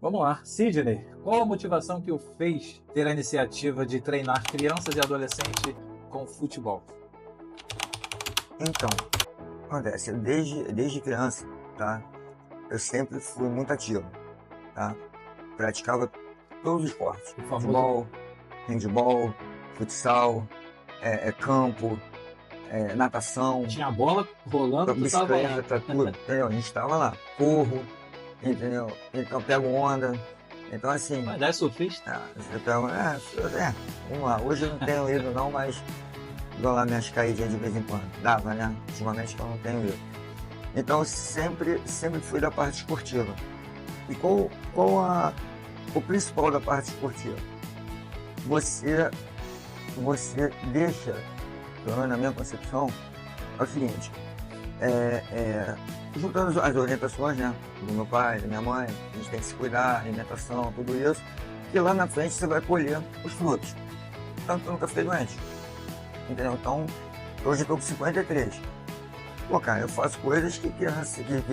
Vamos lá, Sidney, qual a motivação que o fez ter a iniciativa de treinar crianças e adolescentes com futebol? Então, acontece, desde criança, tá? Eu sempre fui muito ativo, tá? Praticava todos os esportes. O famoso Futebol, handebol, futsal, campo, natação, tinha a bola rolando, tu estava lá. bicicleta, tudo, entendeu? A gente tava lá, corro, entendeu? Então pego onda. Então assim, Mas é surfista? você pega, vamos lá, hoje eu não tenho ido não, mas dou lá minhas caidinhas de vez em quando. Dava, né? Ultimamente que eu não tenho ido. Então eu sempre fui da parte esportiva. E o principal da parte esportiva? Você deixa, pelo menos na minha concepção, é o seguinte, juntando as orientações, né, do meu pai, da minha mãe, a gente tem que se cuidar, alimentação, tudo isso, que lá na frente você vai colher os frutos. Tanto que eu nunca fiquei doente, entendeu? Então, hoje eu tô com 53. Pô, cara, eu faço coisas que criança, que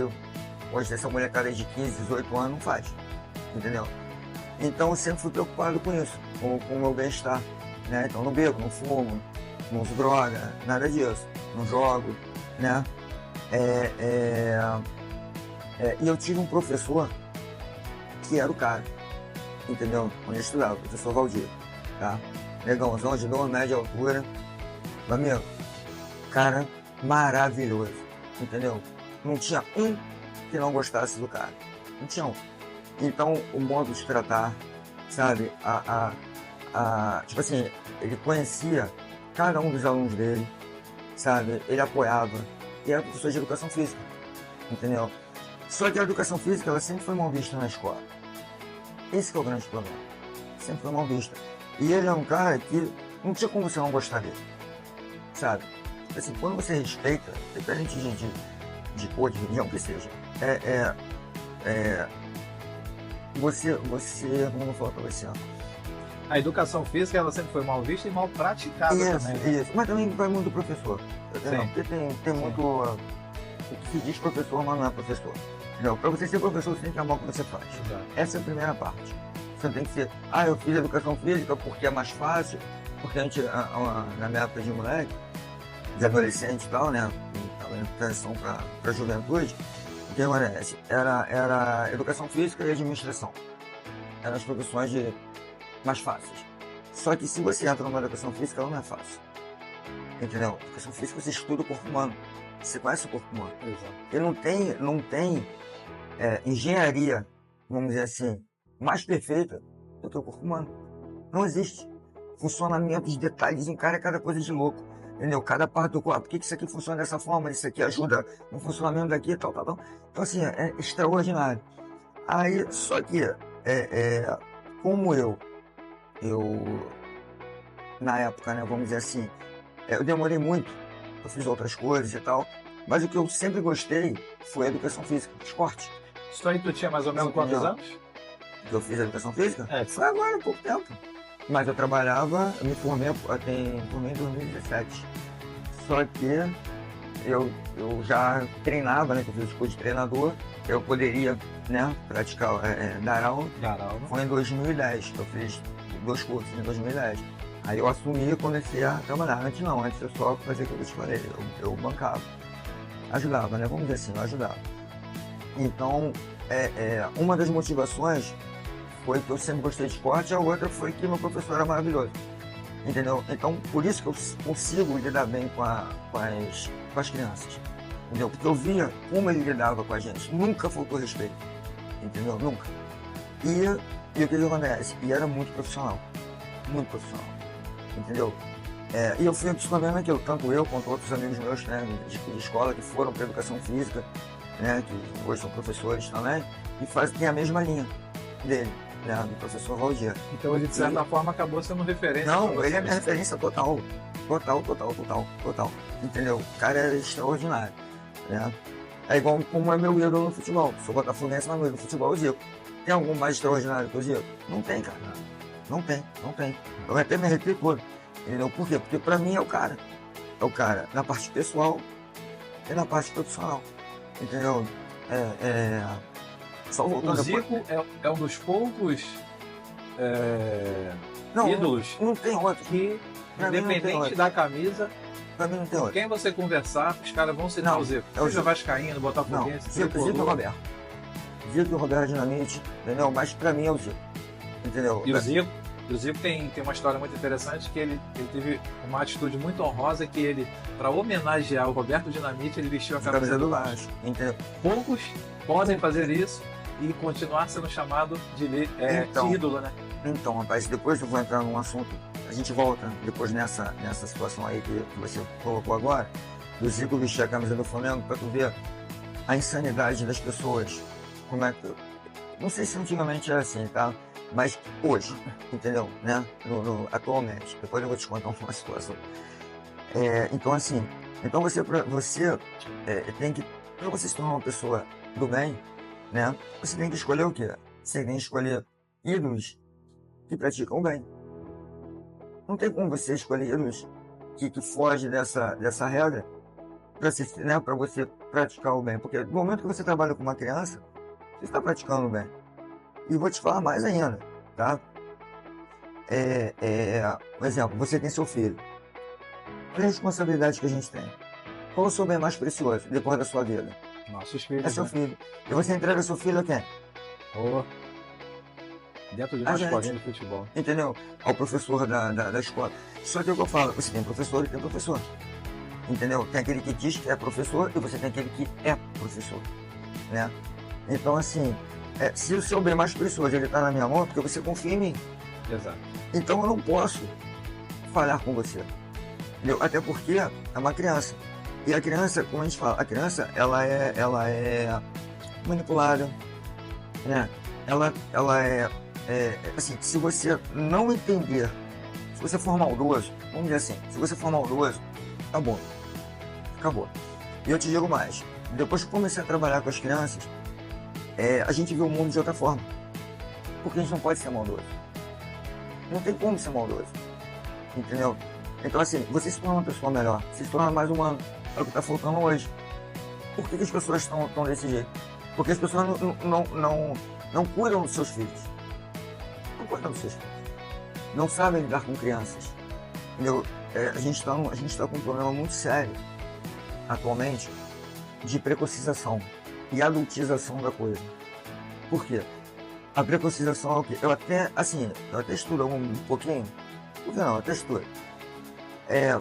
hoje essa molecada de 15, 18 anos não faz, entendeu? Então eu sempre fui preocupado com isso, com o meu bem-estar, né? Então não bebo, não fumo, não uso droga, nada disso, não jogo, né? E eu tive um professor que era o cara, entendeu? Onde eu estudava, o professor Valdir, tá? Negãozão de 2 metros de altura, meu amigo, cara maravilhoso, entendeu? Não tinha um que não gostasse do cara, não tinha um. Então, o modo de tratar, sabe? Tipo assim, ele conhecia cada um dos alunos dele, sabe? Ele apoiava. E era professor de educação física, entendeu? Só que a educação física, ela sempre foi mal vista na escola. Esse que é o grande problema. Sempre foi mal vista. E ele é um cara que não tinha como você não gostar dele, sabe? Assim, quando você respeita, independente de cor, de religião, que seja, você, como eu vou falar pra você, A educação física ela sempre foi mal vista e mal praticada também, né? isso, mas também vai muito do professor, entendeu? Sim. Porque tem muito, o que se diz professor, mas não é professor, entendeu? Pra você ser professor, você tem que amar o que você faz. Exato. Essa é a primeira parte. Você tem que ser, eu fiz educação física porque é mais fácil, porque a gente, na minha época de moleque, de adolescente e tal, né, estava em transição para juventude, o que acontece? Era educação física e administração. Eram as profissões mais fáceis. Só que se você entra numa educação física, ela não é fácil. Entendeu? Educação física, você estuda o corpo humano. Você conhece o corpo humano. Exato. E não tem engenharia, vamos dizer assim, mais perfeita do que o corpo humano. Não existe. Funcionamento de detalhes em cada coisa de louco. Entendeu? Cada parte do corpo. Por que isso aqui funciona dessa forma? Isso aqui ajuda no funcionamento daqui, tal. Então, assim, é extraordinário. Aí, só que, como eu, na época, né, vamos dizer assim, eu demorei muito, eu fiz outras coisas e tal, mas o que eu sempre gostei foi a educação física, esporte. Isso aí tu tinha mais ou menos quantos anos? Que eu fiz educação física? É. Foi agora, há pouco tempo. Mas eu trabalhava, eu me formei em 2017. Só que eu já treinava, né, que eu fiz o curso de treinador, eu poderia, né, praticar, dar aula. Foi em 2010, eu fiz 2 cursos em 2010. Aí eu assumi e comecei a trabalhar. Antes não, antes eu só fazia o que eu te falei, eu bancava. Ajudava, né, vamos dizer assim, eu ajudava. Então, uma das motivações foi que eu sempre gostei de esporte, a outra foi que meu professor era maravilhoso, entendeu? Então, por isso que eu consigo lidar bem com as crianças, entendeu? Porque eu via como ele lidava com a gente, nunca faltou respeito, entendeu? Nunca. E o que acontece? E era muito profissional, entendeu? E eu fui acostumando aquilo, tanto eu quanto outros amigos meus, né, de escola, que foram para educação física, né, que hoje são professores também, e tem a mesma linha dele, né, do professor Valdir. Então ele, de certa forma, acabou sendo referência. Não, ele é minha referência total. Entendeu? O cara é extraordinário, né? É igual como é meu ídolo no futebol. Sou botafoguense, mas meu ídolo no futebol é o Zico. Tem algum mais extraordinário que o Zico? Não tem, cara. Não tem. Eu até me arrepio todo. Entendeu? Por quê? Porque pra mim é o cara. É o cara na parte pessoal e na parte profissional. Entendeu? só voltando O Zico é um dos poucos ídolos não tem outro. que, Pra mim não tem independente outro. da camisa, Pra mim não tem com outro. quem você conversar, os caras vão citar Não, o Zico. é o Seja Zico. vascaíno, Não, botafoguense, Zico e tricolor. Roberto. Zico e Roberto Dinamite, entendeu? Mas pra mim é o Zico. Entendeu? E o Zico tem uma história muito interessante, que ele teve uma atitude muito honrosa, que ele, para homenagear o Roberto Dinamite, ele vestiu a camisa do Vasco. Entendeu? Poucos podem fazer isso e continuar sendo chamado de ídolo, né? Então, rapaz, depois eu vou entrar num assunto, a gente volta depois nessa situação aí que você colocou agora, do Zico vestir a camisa do Flamengo, pra tu ver a insanidade das pessoas. Como é que... Não sei se antigamente era assim, tá? Mas hoje, entendeu? Né? Atualmente. Depois eu vou te contar uma situação. Então, assim, você tem que, para você se tornar uma pessoa do bem, né? Você tem que escolher o quê? Você tem que escolher ídolos que praticam o bem. Não tem como você escolher ídolos que fogem dessa regra para você praticar o bem. Porque no momento que você trabalha com uma criança, você está praticando o bem. E vou te falar mais ainda, tá? Por exemplo, você tem seu filho. Olha a responsabilidade que a gente tem. Qual é o seu bem mais precioso depois da sua vida? Nossos filhos. É seu filho. E você entrega seu filho a quem? Dentro de uma escolinha de futebol. Entendeu? Ao professor da escola. Só que é o que eu falo, você tem professor e tem professor. Entendeu? Tem aquele que diz que é professor e você tem aquele que é professor. Né? Então, assim, se o seu bem mais precioso ele está na minha mão, é porque você confia em mim. Exato. Então eu não posso falhar com você. Entendeu? Até porque é uma criança. E a criança, como a gente fala, a criança ela é manipulada, né? Ela assim, se você não entender, se você for maldoso, vamos dizer assim, se você for maldoso, acabou. E eu te digo mais, depois que comecei a trabalhar com as crianças, a gente vê o mundo de outra forma. Porque a gente não pode ser maldoso. Não tem como ser maldoso. Entendeu? Então, assim, você se torna uma pessoa melhor, você se torna mais humano. É o que está faltando hoje. Por que as pessoas estão desse jeito? Porque as pessoas não cuidam dos seus filhos. Não cuidam dos seus filhos. Não sabem lidar com crianças. Entendeu? A gente está com um problema muito sério, atualmente, de precocização e adultização da coisa. Por quê? A precocização é o quê? Eu até estudo um pouquinho. Por que não? Eu até estudo.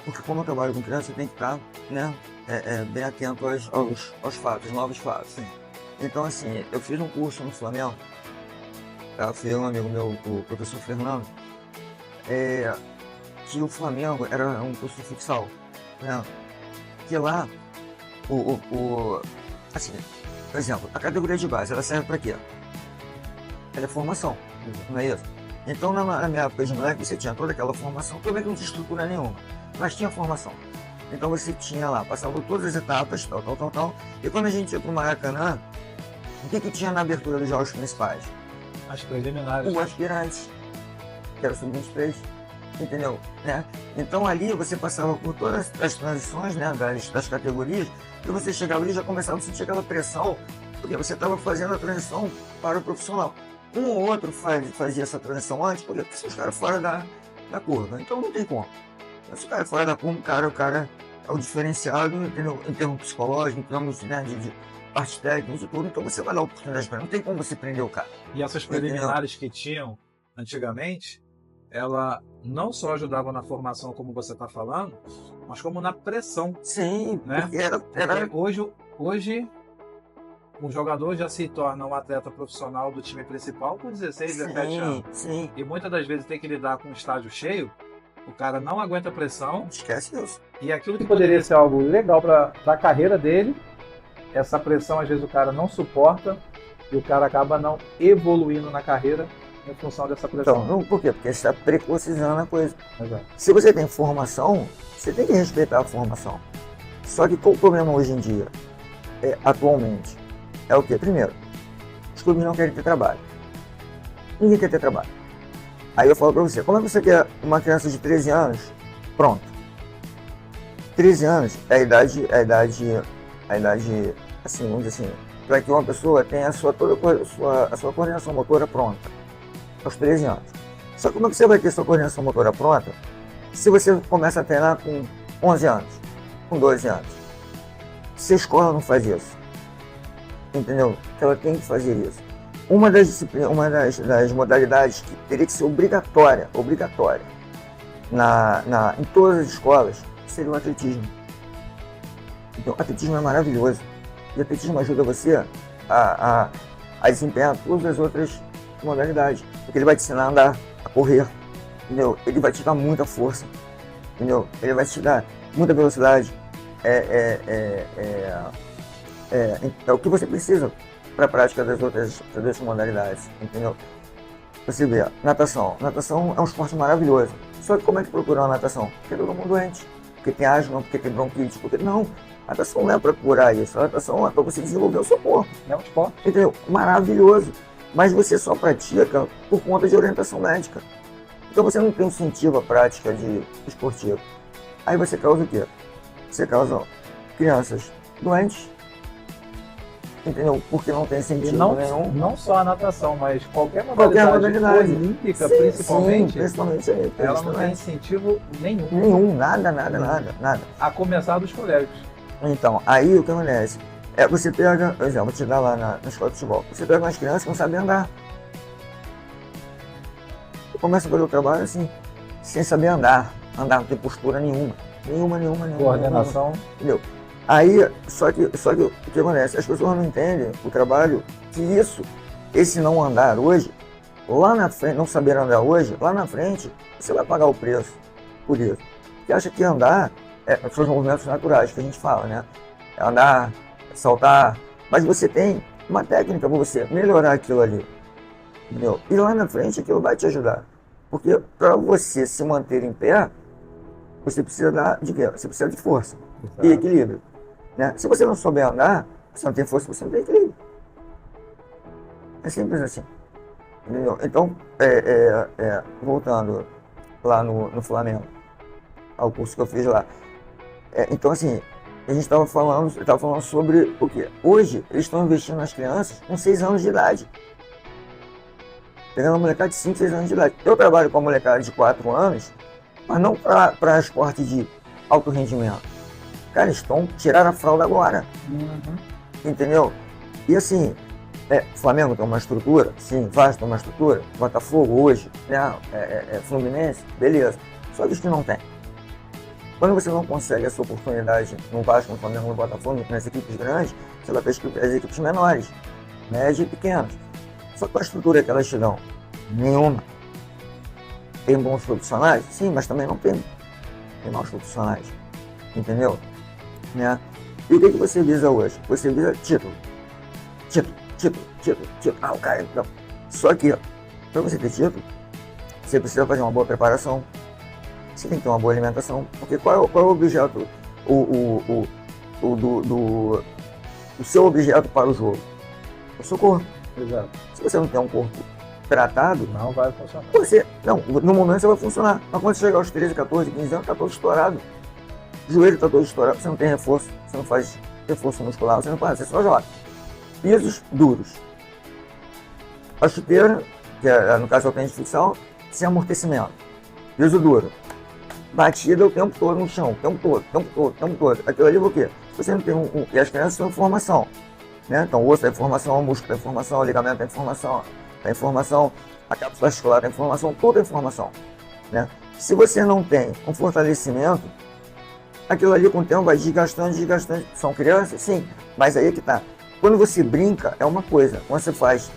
Porque como eu trabalho com criança, eu tenho que estar, né, bem atento aos fatos, novos fatos. Sim. Então, assim, eu fiz um curso no Flamengo, tá? Fui um amigo meu, o professor Fernando, que o Flamengo era um curso de futsal, né? Que lá, assim, por exemplo, a categoria de base, ela serve para quê? Ela é formação, não é isso? Então, na minha época de moleque, você tinha toda aquela formação, também não tinha estrutura nenhuma, mas tinha formação. Então você tinha lá, passava por todas as etapas, tal. E quando a gente ia para o Maracanã, o que tinha na abertura dos jogos principais? As preliminares. O aspirante, que era o sub-23, entendeu? Né? Então ali você passava por todas as transições, né, das categorias, e você chegava ali e já começava a sentir aquela pressão, porque você estava fazendo a transição para o profissional. Um ou outro fazia essa transição antes, porque são os caras fora da curva, então não tem como. Se o cara é fora da curva, o cara é o diferenciado, entendeu? Em termos psicológicos, em termos, né, de parte técnica e tudo, então você vai dar oportunidade para ele, não tem como você prender o cara. E essas preliminares que tinham antigamente, ela não só ajudava na formação, como você está falando, mas como na pressão. Sim, né? Porque hoje o jogador já se torna um atleta profissional do time principal com 16, 17 anos. Sim. E muitas das vezes tem que lidar com um estádio cheio, o cara não aguenta pressão. Esquece isso. E aquilo que poderia ser algo legal para a carreira dele, essa pressão às vezes o cara não suporta e o cara acaba não evoluindo na carreira em função dessa pressão. Então, por quê? Porque você está precocizando a coisa. Exato. Se você tem formação, você tem que respeitar a formação. Só que qual o problema hoje em dia, atualmente? É o quê? Primeiro, os clubes não querem ter trabalho. Ninguém quer ter trabalho. Aí eu falo pra você, como é que você quer uma criança de 13 anos? Pronto. 13 anos é a idade, assim, vamos dizer assim, para que uma pessoa tenha a sua coordenação motora pronta, aos 13 anos. Só que como é que você vai ter sua coordenação motora pronta se você começa a treinar com 11 anos, com 12 anos? Se a escola não faz isso, entendeu? Ela tem que fazer isso. Uma das modalidades que teria que ser obrigatória em todas as escolas seria o atletismo. Então, o atletismo é maravilhoso. E o atletismo ajuda você a desempenhar todas as outras modalidades. Porque ele vai te ensinar a andar, a correr, entendeu? Ele vai te dar muita força, entendeu? Ele vai te dar muita velocidade. É o que você precisa para a prática das outras modalidades, entendeu? Você vê, natação. Natação é um esporte maravilhoso. Só que como é que procura uma natação? Porque todo mundo doente. Porque tem asma, porque tem bronquite, porque não. Natação não é para curar isso. A natação é para você desenvolver o seu corpo. É um esporte. Entendeu? Maravilhoso. Mas você só pratica por conta de orientação médica. Então você não tem incentivo à prática de esportivo. Aí você causa o quê? Você causa crianças doentes, entendeu? Porque não tem sentido nenhum. Não só a natação, mas qualquer modalidade olímpica, sim, principalmente, sim, principalmente aí, ela não tem incentivo nenhum. Nada. A começar dos colégios. Então, aí o que acontece? Você pega, por exemplo, vou te dar lá na escola de futebol, você pega umas crianças que não sabem andar. Você começa a fazer o trabalho assim, sem saber andar. Andar não tem postura nenhuma. Coordenação. Entendeu? Aí, só que o que acontece? As pessoas não entendem o trabalho que esse não andar hoje, lá na frente, não saber andar hoje, lá na frente, você vai pagar o preço por isso. Porque acha que andar são os movimentos naturais que a gente fala, né? É andar, saltar, mas você tem uma técnica para você melhorar aquilo ali, entendeu? E lá na frente aquilo vai te ajudar. Porque para você se manter em pé, você precisa de quê? Você precisa de força. Exato. E equilíbrio. Né? Se você não souber andar, você não tem força, você não tem equilíbrio. É simples assim. Entendeu? Então, voltando lá no Flamengo, ao curso que eu fiz lá. Então, assim, a gente estava falando sobre o quê? Hoje, eles estão investindo nas crianças com 6 anos de idade. Pegando uma molecada de 5, 6 anos de idade. Eu trabalho com uma molecada de 4 anos, mas não para esporte de alto rendimento. Cara, eles tiraram a fralda agora. Uhum. Entendeu? E assim, Flamengo tem uma estrutura, sim, Vasco tem uma estrutura, Botafogo hoje, né? Fluminense, beleza. Só que os que não tem. Quando você não consegue essa oportunidade no Vasco, no Flamengo, no Botafogo, nas equipes grandes, você vai para as equipes menores, médias e pequenas. Só que a estrutura que elas te dão, nenhuma. Tem bons profissionais? Sim, mas também não tem maus profissionais. Entendeu? Né? E o que você visa hoje? Você visa título. Ah, o cara, não. Só que, para você ter título, você precisa fazer uma boa preparação. Você tem que ter uma boa alimentação. Porque qual é o objeto, o seu objeto para o jogo? O seu corpo. Exato. Se você não tem um corpo tratado, não vai funcionar. No momento você vai funcionar. Mas quando você chegar aos 13, 14, 15 anos, está todo estourado. O joelho está todo estourado, você não tem reforço, você não faz reforço muscular, você não faz, você só joga. Pisos duros. A chuteira, que no caso é o tênis de futsal, sem amortecimento. Piso duro. Batida o tempo todo no chão, o tempo todo. Aquilo ali é o quê? Você não tem e as crianças estão em formação. Né? Então o osso tem formação, o músculo tem formação, o ligamento tem formação, a cápsula articular tem formação, tudo tem formação. Né? Se você não tem um fortalecimento, aquilo ali com o tempo vai desgastando. São crianças? Sim, mas aí é que tá. Quando você brinca, é uma coisa. Quando você faz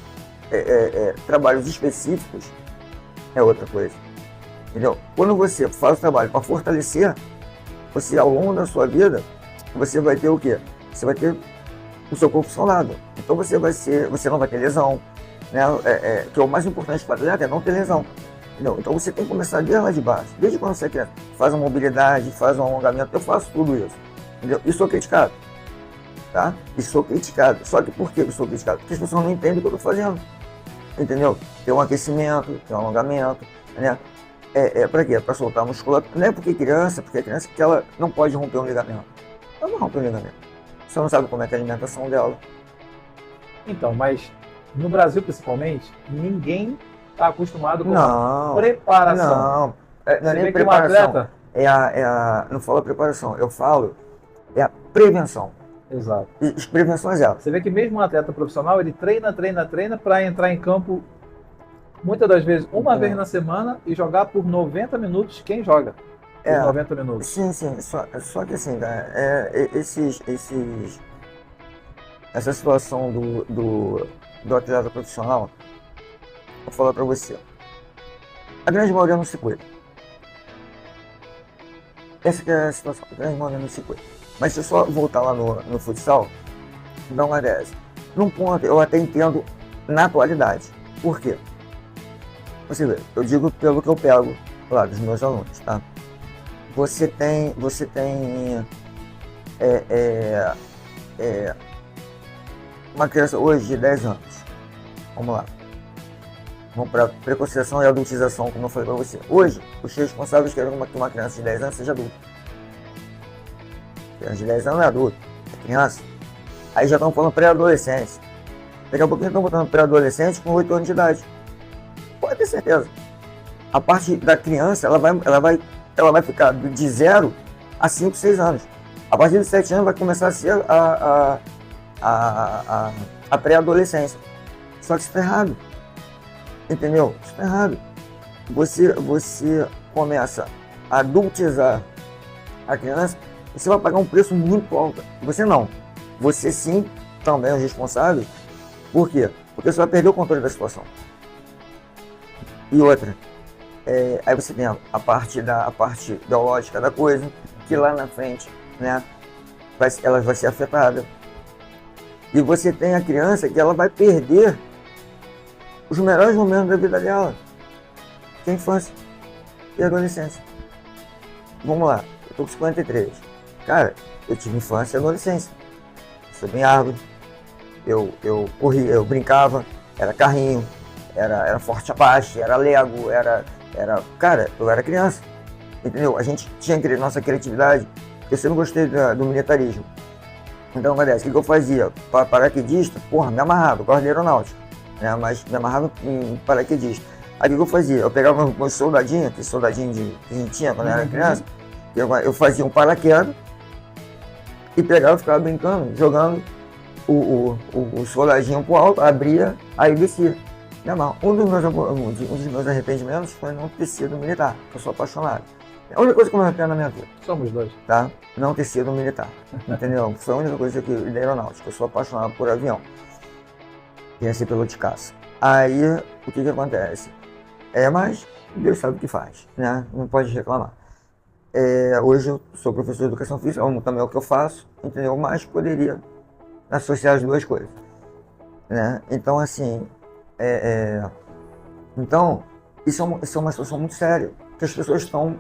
trabalhos específicos, é outra coisa. Entendeu? Quando você faz o trabalho para fortalecer, você ao longo da sua vida, você vai ter o quê? Você vai ter o seu corpo saudável. Então você não vai ter lesão. Né? Que é o mais importante para o atleta é não ter lesão. Entendeu? Então você tem que começar desde lá de baixo. Desde quando você quer, faz a mobilidade, faz um alongamento, eu faço tudo isso. Entendeu? E sou criticado. Tá? E sou criticado. Só que por que eu sou criticado? Porque as pessoas não entendem o que eu estou fazendo. Entendeu? Tem um aquecimento, tem um alongamento. Né? Para quê? Para soltar a musculatura. Não é porque a criança que ela não pode romper um ligamento. Ela não rompe um ligamento. Você não sabe como é que é a alimentação dela. Então, mas no Brasil principalmente, ninguém está acostumado com Não, preparação. não. Não Você é nem vê que um preparação. atleta... Não falo preparação, eu falo é a prevenção. Exato. E prevenção é zero. Você vê que mesmo um atleta profissional, ele treina para entrar em campo muitas das vezes uma vez na semana e jogar por 90 minutos quem joga. Por 90 minutos. Sim. Só que assim, cara, essa situação do atleta profissional, vou falar pra você. A grande maioria não se cuida. Essa que é a situação, a grande maioria não se cuida. Mas se eu só voltar lá no futsal, não acontece. Num ponto, eu até entendo na atualidade. Por quê? Você vê, eu digo pelo que eu pego lá dos meus alunos, tá? Você tem uma criança hoje de 10 anos. Vamos lá. Vamos para preconcização e adultização, como eu falei para você. Hoje, os responsáveis querem que uma criança de 10 anos seja adulta. Criança de 10 anos é adulto, é criança. Aí já estão falando pré-adolescente. Daqui a pouco já estão botando pré-adolescente com 8 anos de idade. Pode ter certeza. A parte da criança, ela vai ficar de 0 a 5, 6 anos. A partir de 7 anos vai começar a ser a pré-adolescência. Só que isso está errado. Entendeu? Isso está errado. Você começa a adultizar a criança, você vai pagar um preço muito alto. Você não. Você sim, também é o responsável. Por quê? Porque você vai perder o controle da situação. E outra, aí você tem a parte biológica da coisa, que lá na frente, né, ela vai ser afetada. E você tem a criança que ela vai perder os melhores momentos da vida dela, que é a infância e a adolescência. Vamos lá, eu tô com 53. Cara, eu tive infância e adolescência. Subi em árvore, eu corria, eu brincava, era carrinho, era forte abaixo, era lego, cara, eu era criança, entendeu? A gente tinha nossa criatividade. Eu sempre gostei do militarismo. Então, o que eu fazia? Paraquedista, porra, me amarrava, eu gosto de aeronáutica, né? Mas me amarrava em paraquedista. Aí o que eu fazia? Eu pegava meus soldadinhos, aquele soldadinho que a gente tinha quando eu era criança, eu fazia um paraquedas e pegava e ficava brincando, jogando o soldadinho pro alto, abria, aí descia. Um dos meus arrependimentos foi não ter sido militar, que eu sou apaixonado. A única coisa que eu me arrependo na minha vida. Somos dois. Tá? Não ter sido militar. Entendeu? Foi a única coisa que da aeronáutica. Eu sou apaixonado por avião. Queria ser piloto de caça. Aí, o que acontece? Mas Deus sabe o que faz, né? Não pode reclamar. Hoje eu sou professor de educação física, também é o que eu faço, entendeu? Mas poderia associar as duas coisas, né? Então, assim, então, isso é uma situação muito séria, que as pessoas estão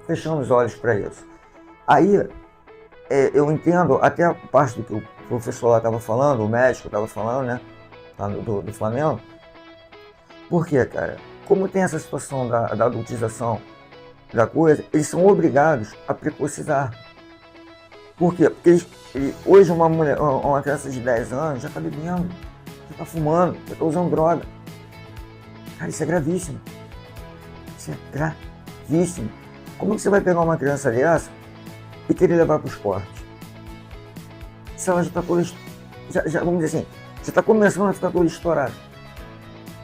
fechando os olhos para isso. Aí, eu entendo até a parte do que o professor lá estava falando, o médico estava falando, né, do Flamengo. Por quê, cara? Como tem essa situação da adultização da coisa, eles são obrigados a precocizar. Por quê? Porque hoje uma criança de 10 anos já está bebendo, já está fumando, já está usando droga. Cara, isso é gravíssimo. Isso é gravíssimo. Como que você vai pegar uma criança dessa e querer levar para o esporte? Se ela já está toda... vamos dizer assim, você está começando a ficar toda estourada.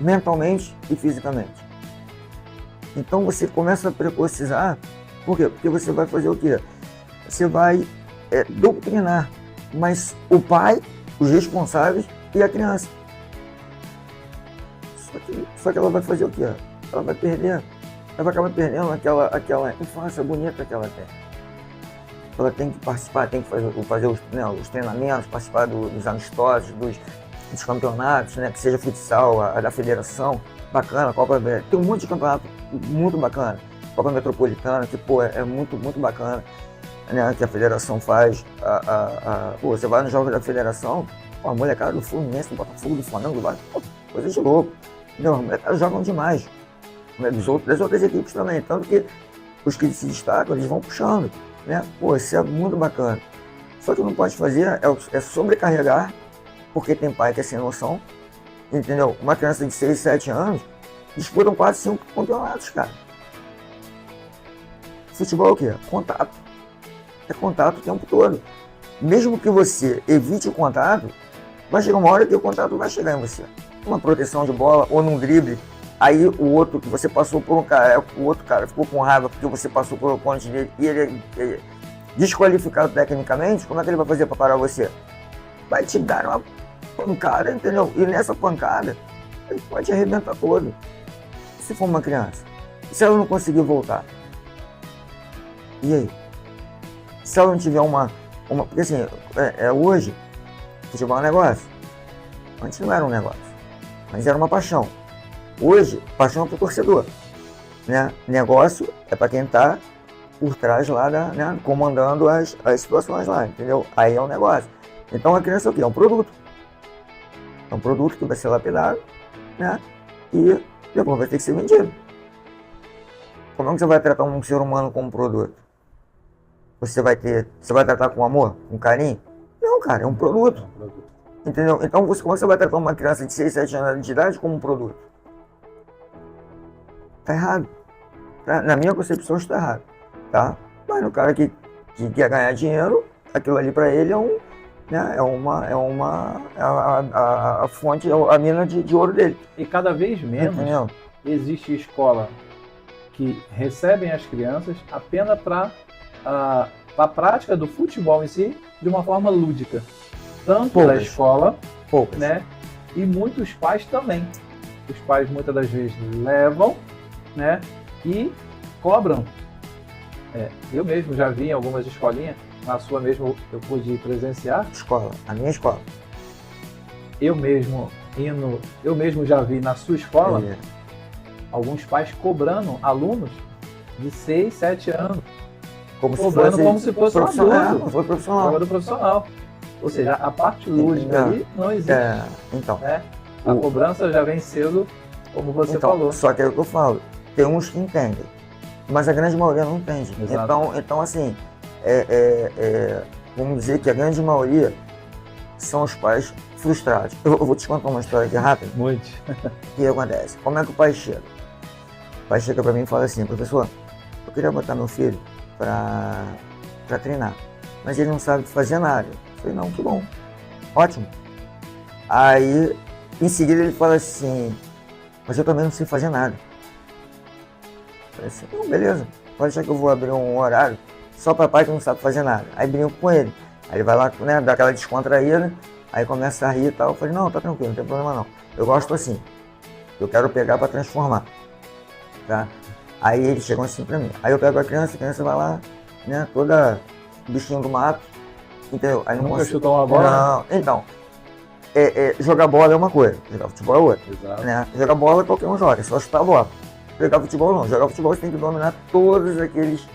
Mentalmente e fisicamente. Então você começa a precocizar. Por quê? Porque você vai fazer o quê? Você vai doutrinar, mas o pai, os responsáveis e a criança. Só que ela vai fazer o quê? Ela vai perder. Ela vai acabar perdendo aquela infância bonita que ela tem. Ela tem que participar, tem que fazer os treinamentos, participar dos amistosos, dos campeonatos, né? Que seja futsal, a da federação, bacana, Copa, tem um monte de campeonato muito bacana. Copa Metropolitana, que pô, é muito, muito bacana, né? Que a federação faz. Pô, você vai nos jogos da federação, pô, a molecada do Fluminense, do Botafogo, do Flamengo, coisa de louco. Não, os molecados jogam demais. Das outras equipes também, tanto que os que se destacam, eles vão puxando, né? Pô, isso é muito bacana. Só que não pode fazer é sobrecarregar porque tem pai que é sem noção, entendeu? Uma criança de 6, 7 anos disputam 4, 5 campeonatos, cara. Futebol é o quê? Contato. É contato o tempo todo. Mesmo que você evite o contato, vai chegar uma hora que o contato vai chegar em você. Uma proteção de bola ou num drible, aí o outro que você passou por um cara, o outro cara ficou com raiva porque você passou por um ponte dele e ele é desqualificado tecnicamente, como é que ele vai fazer para parar você? Vai te dar uma pancada, entendeu? E nessa pancada, ele pode arrebentar todo. Se for uma criança, se ela não conseguir voltar, e aí? Se ela não tiver uma porque assim, hoje, futebol é um negócio. Antes não era um negócio, mas era uma paixão. Hoje, paixão é pro torcedor, né? Negócio é para quem tá por trás lá, né? Comandando as situações lá, entendeu? Aí é um negócio. Então a criança é o quê? É um produto. É um produto que vai ser lapidado, né? E depois vai ter que ser vendido. Como é que você vai tratar um ser humano como produto? Você vai tratar com amor, com carinho? Não, cara, é um produto. Entendeu? Então, como você vai tratar uma criança de 6, 7 anos de idade como um produto? Tá errado. Tá? Na minha concepção, está errado. Tá? Mas no cara que quer ganhar dinheiro, aquilo ali para ele é a fonte, a mina de ouro dele. E cada vez menos existe escola que recebem as crianças apenas para a prática do futebol em si de uma forma lúdica. Tanto da escola, né? E muitos pais também. Os pais muitas das vezes levam, né? E cobram. Eu mesmo já vi em algumas escolinhas, na sua mesmo eu pude presenciar. A minha escola. Eu mesmo já vi na sua escola alguns pais cobrando alunos de 6, 7 anos. Cobrando como se fosse um adulto. Foi profissional. Ou seja, a parte lúdica ali não existe. Então, a cobrança já vem cedo, como você falou. Só que é o que eu falo, tem uns que entendem, mas a grande maioria não entende. Então assim, vamos dizer que a grande maioria são os pais frustrados. Eu vou te contar uma história aqui rápida. Muito. O que acontece? Como é que o pai chega? O pai chega para mim e fala assim: professor, eu queria botar meu filho para treinar, mas ele não sabe fazer nada. Eu falei, não, que bom, ótimo. Aí, em seguida ele fala assim, mas eu também não sei fazer nada. Eu falei assim, não, beleza, pode achar que eu vou abrir um horário só para pai que não sabe fazer nada. Aí brinco com ele, aí ele vai lá, né, dá aquela descontraída, aí começa a rir e tal. Eu falei, não, tá tranquilo, não tem problema não. Eu gosto assim, eu quero pegar para transformar, tá? Aí eles chegam assim pra mim. Aí eu pego a criança vai lá, né, toda bichinho do mato, entendeu? Aí não Nunca chutou uma bola? Não, então, jogar bola é uma coisa, jogar futebol é outra. Exato. Né? Jogar bola qualquer um joga, é só chutar a bola. Jogar futebol não, jogar futebol você tem que dominar todos aqueles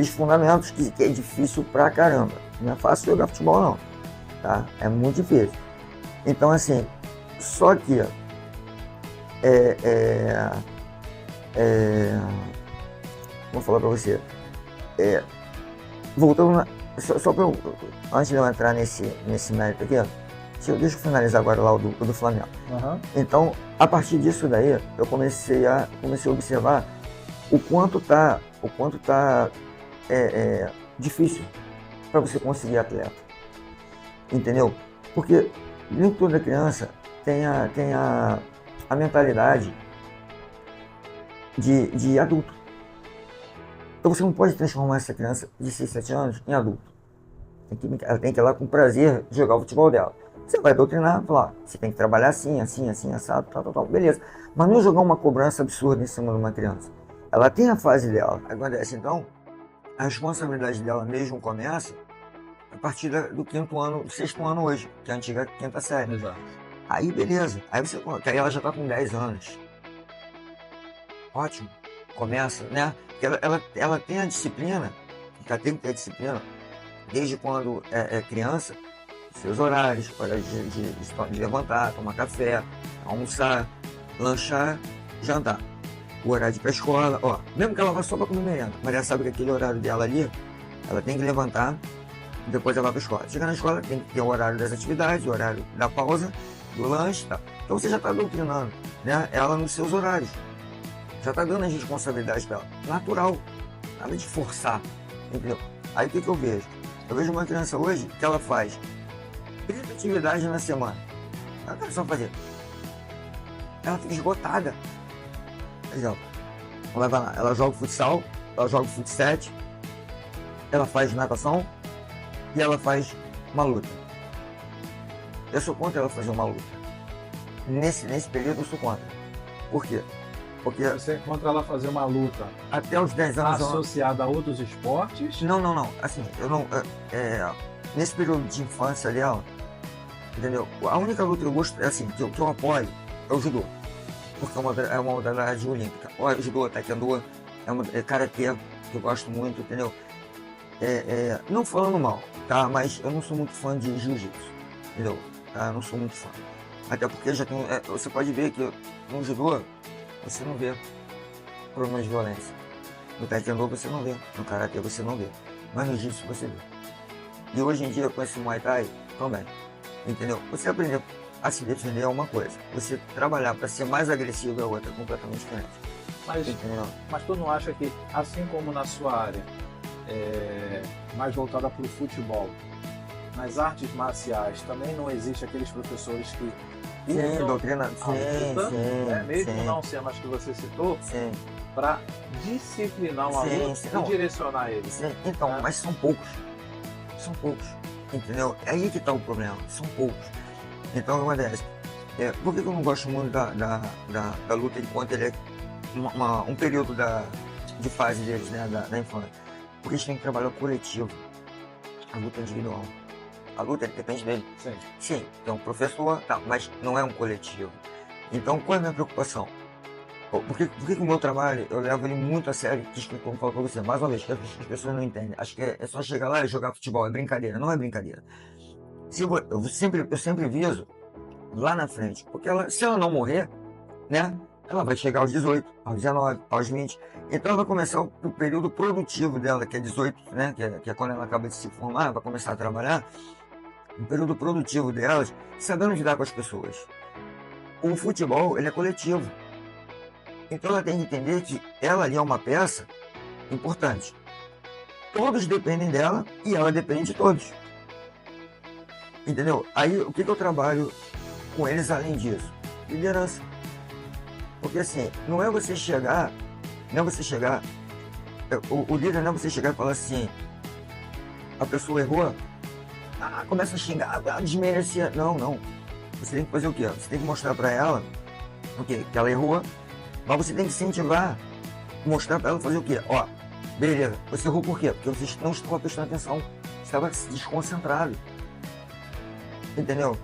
fundamentos que é difícil pra caramba. Não é fácil jogar futebol não, tá? É muito difícil. Então assim, só que vou falar pra você, voltando só pra eu, antes de eu entrar nesse mérito aqui, deixa eu finalizar agora lá o do Flamengo. Então, a partir disso daí, eu comecei a observar o quanto tá difícil para você conseguir atleta, entendeu? Porque nem toda criança tem a mentalidade de adulto. Então você não pode transformar essa criança de 6, 7 anos em adulto. Ela tem que ir lá com prazer jogar o futebol dela. Você vai doutrinar, falar, você tem que trabalhar assim, assado, tal, beleza. Mas não jogar uma cobrança absurda em cima de uma criança. Ela tem a fase dela. Acontece, então, a responsabilidade dela mesmo começa a partir do 5º ano, do 6º ano hoje, que é a antiga 5ª série. Exato. Aí beleza, aí ela já está com 10 anos. Ótimo, começa, né? Porque ela tem a disciplina, ela tem que ter a disciplina, desde quando é criança, seus horários, hora de levantar, tomar café, almoçar, lanchar, jantar. O horário de ir pra escola, ó, mesmo que ela vá só para comer merenda, mas ela sabe que aquele horário dela ali, ela tem que levantar, depois ela vai para a escola. Chega na escola, tem que ter o horário das atividades, o horário da pausa, do lanche, tá? Então você já está doutrinando, né, ela nos seus horários. Já está dando as responsabilidades para ela. Natural. Nada de forçar, entendeu? Aí o que eu vejo? Eu vejo uma criança hoje que ela faz 30 atividades na semana. Ela quer só fazer. Ela fica esgotada. Por exemplo, ela vai lá, ela joga futsal, ela joga futsal, ela faz natação e ela faz uma luta. Eu sou contra ela fazer uma luta. Nesse período eu sou contra. Por quê? Porque você é contra ela fazer uma luta até os 10 anos associada a outros esportes? Não. Assim, eu não. Nesse período de infância dela, entendeu? A única luta que eu gosto, assim, que eu apoio é o judô. Porque é uma modalidade olímpica. O judô, taekwondo, é karatê, que eu gosto muito, entendeu? Não falando mal, tá? Mas eu não sou muito fã de jiu-jitsu, entendeu? Tá? Eu não sou muito fã. Até porque já tem. Você pode ver que no judô você não vê problemas de violência. No taekwondo você não vê, no karatê você não vê, mas no jiu-jitsu você vê. E hoje em dia com esse Muay Thai também, entendeu? Você aprender a se defender é uma coisa, você trabalhar para ser mais agressivo é outra, completamente diferente. Mas tu não acha que, assim como na sua área, mais voltada para o futebol, nas artes marciais também não existe aqueles professores que doutrina, mesmo não sendo as que você citou, para disciplinar um aluno e direcionar ele. Então, mas são poucos, entendeu? É aí que está o problema, são poucos. Então, uma dessas. Por que eu não gosto muito da luta enquanto ele é um período de fase deles, né, da infância? Porque eles têm que trabalhar coletivo, a luta individual. A luta depende dele. Sim, tem um professor, tá, mas não é um coletivo. Então, qual é a minha preocupação? Por que o meu trabalho, eu levo ele muito a sério, como eu falo pra você, mais uma vez, que as pessoas não entendem. Acho que é só chegar lá e jogar futebol, é brincadeira. Não é brincadeira. Eu sempre viso lá na frente, porque se ela não morrer, né, ela vai chegar aos 18, aos 19, aos 20. Então ela vai começar o período produtivo dela, que é 18, né, que é quando ela acaba de se formar, vai começar a trabalhar. O período produtivo delas, sabendo lidar com as pessoas. O futebol, ele é coletivo. Então ela tem que entender que ela ali é uma peça importante. Todos dependem dela e ela depende de todos. Entendeu? Aí o que eu trabalho com eles além disso? Liderança. Porque assim, não é você chegar, o líder não é você chegar e falar assim, a pessoa errou, começa a xingar, desmerecer. Não. Você tem que fazer o quê? Você tem que mostrar pra ela o quê? Que ela errou, mas você tem que incentivar, mostrar pra ela fazer o quê? Ó, beleza, você errou por quê? Porque você não estava prestando atenção, você estava desconcentrado. Entendeu?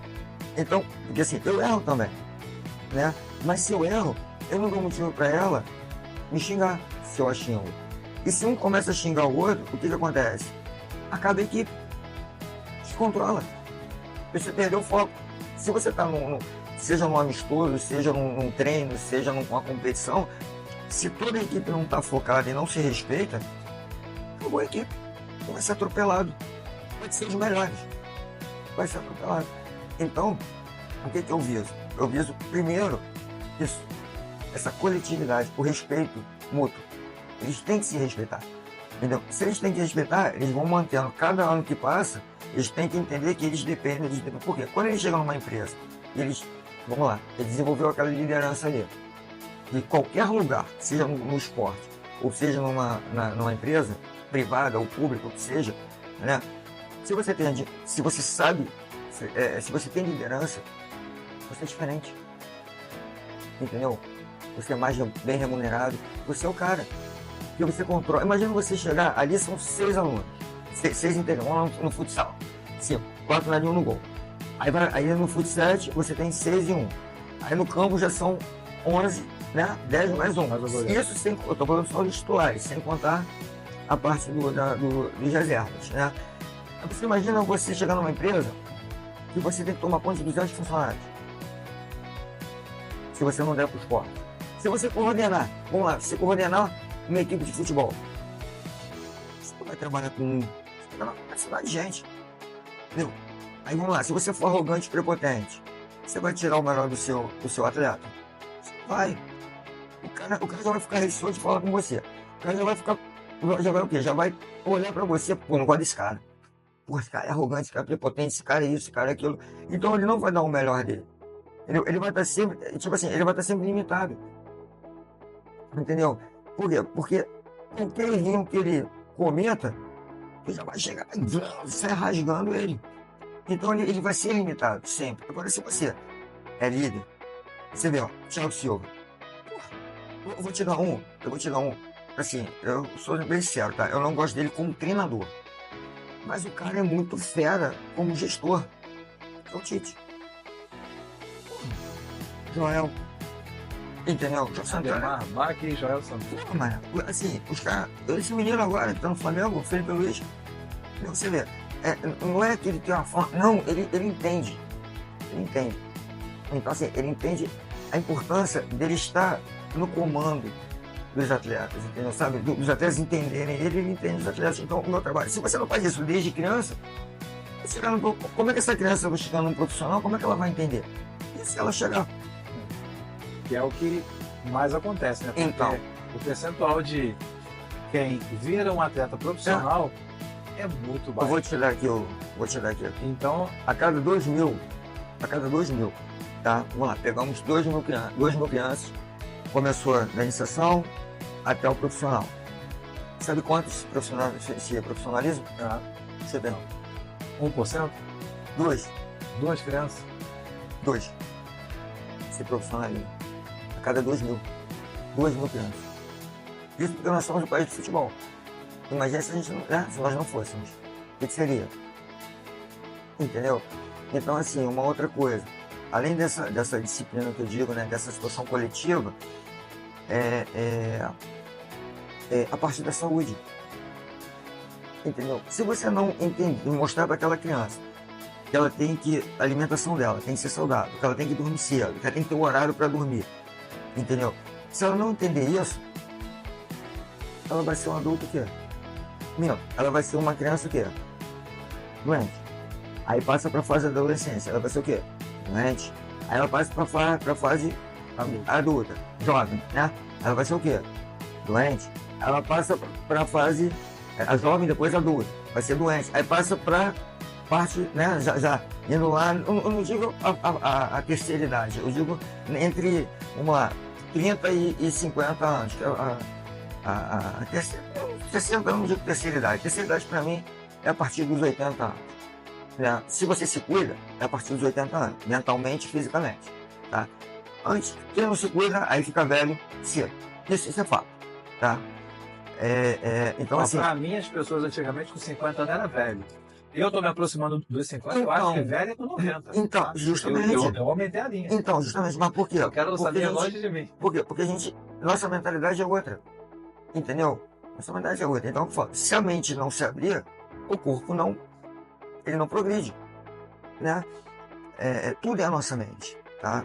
Então, porque assim, eu erro também, né? Mas se eu erro, eu não dou motivo pra ela me xingar, se eu a xingo. E se um começa a xingar o outro, o que acontece? Acaba a equipe. Se controla. Você perdeu o foco. Se você está seja num amistoso, seja num treino, seja numa competição, se toda a equipe não está focada e não se respeita, acabou a equipe. Vai ser atropelado. Pode ser os melhores. Vai ser atropelado. Então, o que eu viso? Eu viso primeiro isso, essa coletividade, o respeito mútuo. Eles têm que se respeitar. Entendeu? Se eles têm que respeitar, eles vão mantendo. Cada ano que passa, eles têm que entender que eles dependem. Por quê? Quando eles chegam numa empresa, eles desenvolveu aquela liderança ali. E qualquer lugar, seja no esporte, ou seja numa empresa privada ou pública, o que seja, né? Se você sabe, se você tem liderança, você é diferente. Entendeu? Você é mais bem remunerado, você é o cara. Que você controla. Imagina você chegar, ali são 6 alunos, 6 integrantes no futsal, 5, 4 na linha no gol. Aí no futsal você tem 6 e 1. Aí no campo já são 11, né? 10 mais 1. Isso sem, eu tô falando só dos titulares, sem contar a parte dos reservas, né? Aí você imagina você chegar numa empresa que você tem que tomar conta de 200 funcionários. Se você não der pro esporte. Se você coordenar, vamos lá, se coordenar uma equipe de futebol, você vai trabalhar com uma quantidade de gente. Entendeu? Aí vamos lá, se você for arrogante e prepotente, você vai tirar o melhor do seu atleta? Você vai. O cara já vai ficar receoso de falar com você. O cara já vai ficar. Já vai o quê? Já vai olhar pra você, pô, não gosto desse cara. Pô, esse cara é arrogante, esse cara é prepotente, esse cara é isso, esse cara é aquilo. Então ele não vai dar o melhor dele. Ele vai estar sempre, tipo assim, ele vai estar sempre limitado. Entendeu? Por quê? Porque aquele rio que ele comenta, ele já vai chegar e sai rasgando ele. Então ele vai ser limitado, sempre. Agora, se você é líder, você vê, ó, Thiago Silva. Porra, eu vou te dar um. Assim, eu sou bem sincero, tá? Eu não gosto dele como treinador. Mas o cara é muito fera como gestor. É o Tite. Joel. Entendeu? Joel Santana. Marque e Joel Santana. Não, mano, assim, os caras. Esse menino agora que tá no Flamengo, o Felipe Luiz. Você vê, não é que ele tem uma forma. Não, ele entende. Ele entende. Então, assim, ele entende a importância dele estar no comando dos atletas, entendeu? Sabe? Dos atletas entenderem ele entende os atletas. Então, o meu trabalho. Se você não faz isso desde criança, como é que essa criança vai chegar num profissional? Como é que ela vai entender? E se ela chegar? Que é o que mais acontece, né? Porque então, o percentual de quem vira um atleta profissional é muito baixo. Eu vou tirar aqui. Então, a cada 2 mil, tá? Vamos lá, pegamos 2 mil crianças, começou da iniciação até o profissional. Sabe quantos profissionais se profissionalizam? Você tem? 1%? 2. 2 crianças? 2. Se profissionalizam. A cada 2 mil. 2 mil crianças. Isso porque nós somos um país de futebol. Imagina se, se nós não fôssemos. O que seria? Entendeu? Então, assim, uma outra coisa. Além dessa disciplina que eu digo, né, dessa situação coletiva, a parte da saúde. Entendeu? Se você não entender, mostrar para aquela criança que ela tem que, a alimentação dela tem que ser saudável, que ela tem que dormir cedo, que ela tem que ter um horário para dormir. Entendeu? Se ela não entender isso, ela vai ser um adulto o quê? Ela vai ser uma criança o quê? Doente. Aí passa para a fase da adolescência, ela vai ser o quê? Doente. Aí ela passa para a fase adulta, jovem, né? Ela vai ser o quê? Doente. Ela passa para a fase a jovem, depois adulta, vai ser doente. Aí passa para parte, né? Já indo lá, eu não digo a terceira idade, eu digo entre, vamos lá, 30 e 50 anos. A terceira, 60 anos, não digo terceira idade. Terceira idade para mim é a partir dos 80 anos. Né? Se você se cuida, é a partir dos 80 anos, mentalmente e fisicamente. Tá? Antes, quem não se cuida, aí fica velho cedo. Isso é fato. Tá? Então, assim. Para mim, as pessoas antigamente com 50 anos eram velho. Eu estou me aproximando dos 50, eu acho que velho é com 90. Então, tá? justamente. Eu aumentei a linha. Então, justamente, mas por quê? Eu quero saber longe de mim. Por quê? Porque nossa mentalidade é outra. Entendeu? Nossa mentalidade é outra. Então, se a mente não se abrir, o corpo não progride. Né? Tudo é a nossa mente. Tá?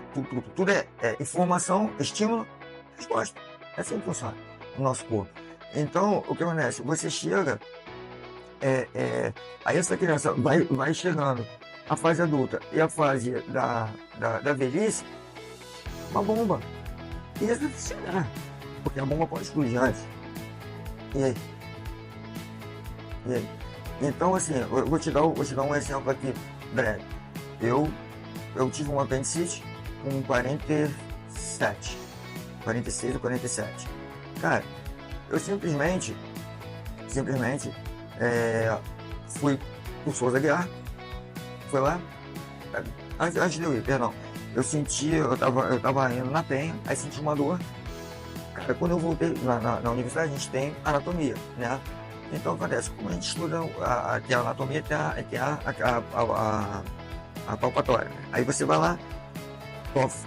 Tudo é informação, estímulo, resposta. É assim que funciona o nosso corpo. Então, o que acontece? Você chega, aí essa criança vai chegando a fase adulta e a fase da velhice, uma bomba. E essa vai chegar, porque a bomba pode explodir antes. E aí? Então, assim, eu vou te dar um exemplo aqui breve. Eu tive um apendicite com 46 ou 47. Cara, eu simplesmente fui pro Souza Guiar, foi lá, antes de eu ir, perdão, eu tava indo na Penha, aí senti uma dor. Cara, quando eu voltei na universidade, a gente tem anatomia, né? Então acontece, como a gente estuda tem a anatomia, tem a palpatória. Aí você vai lá,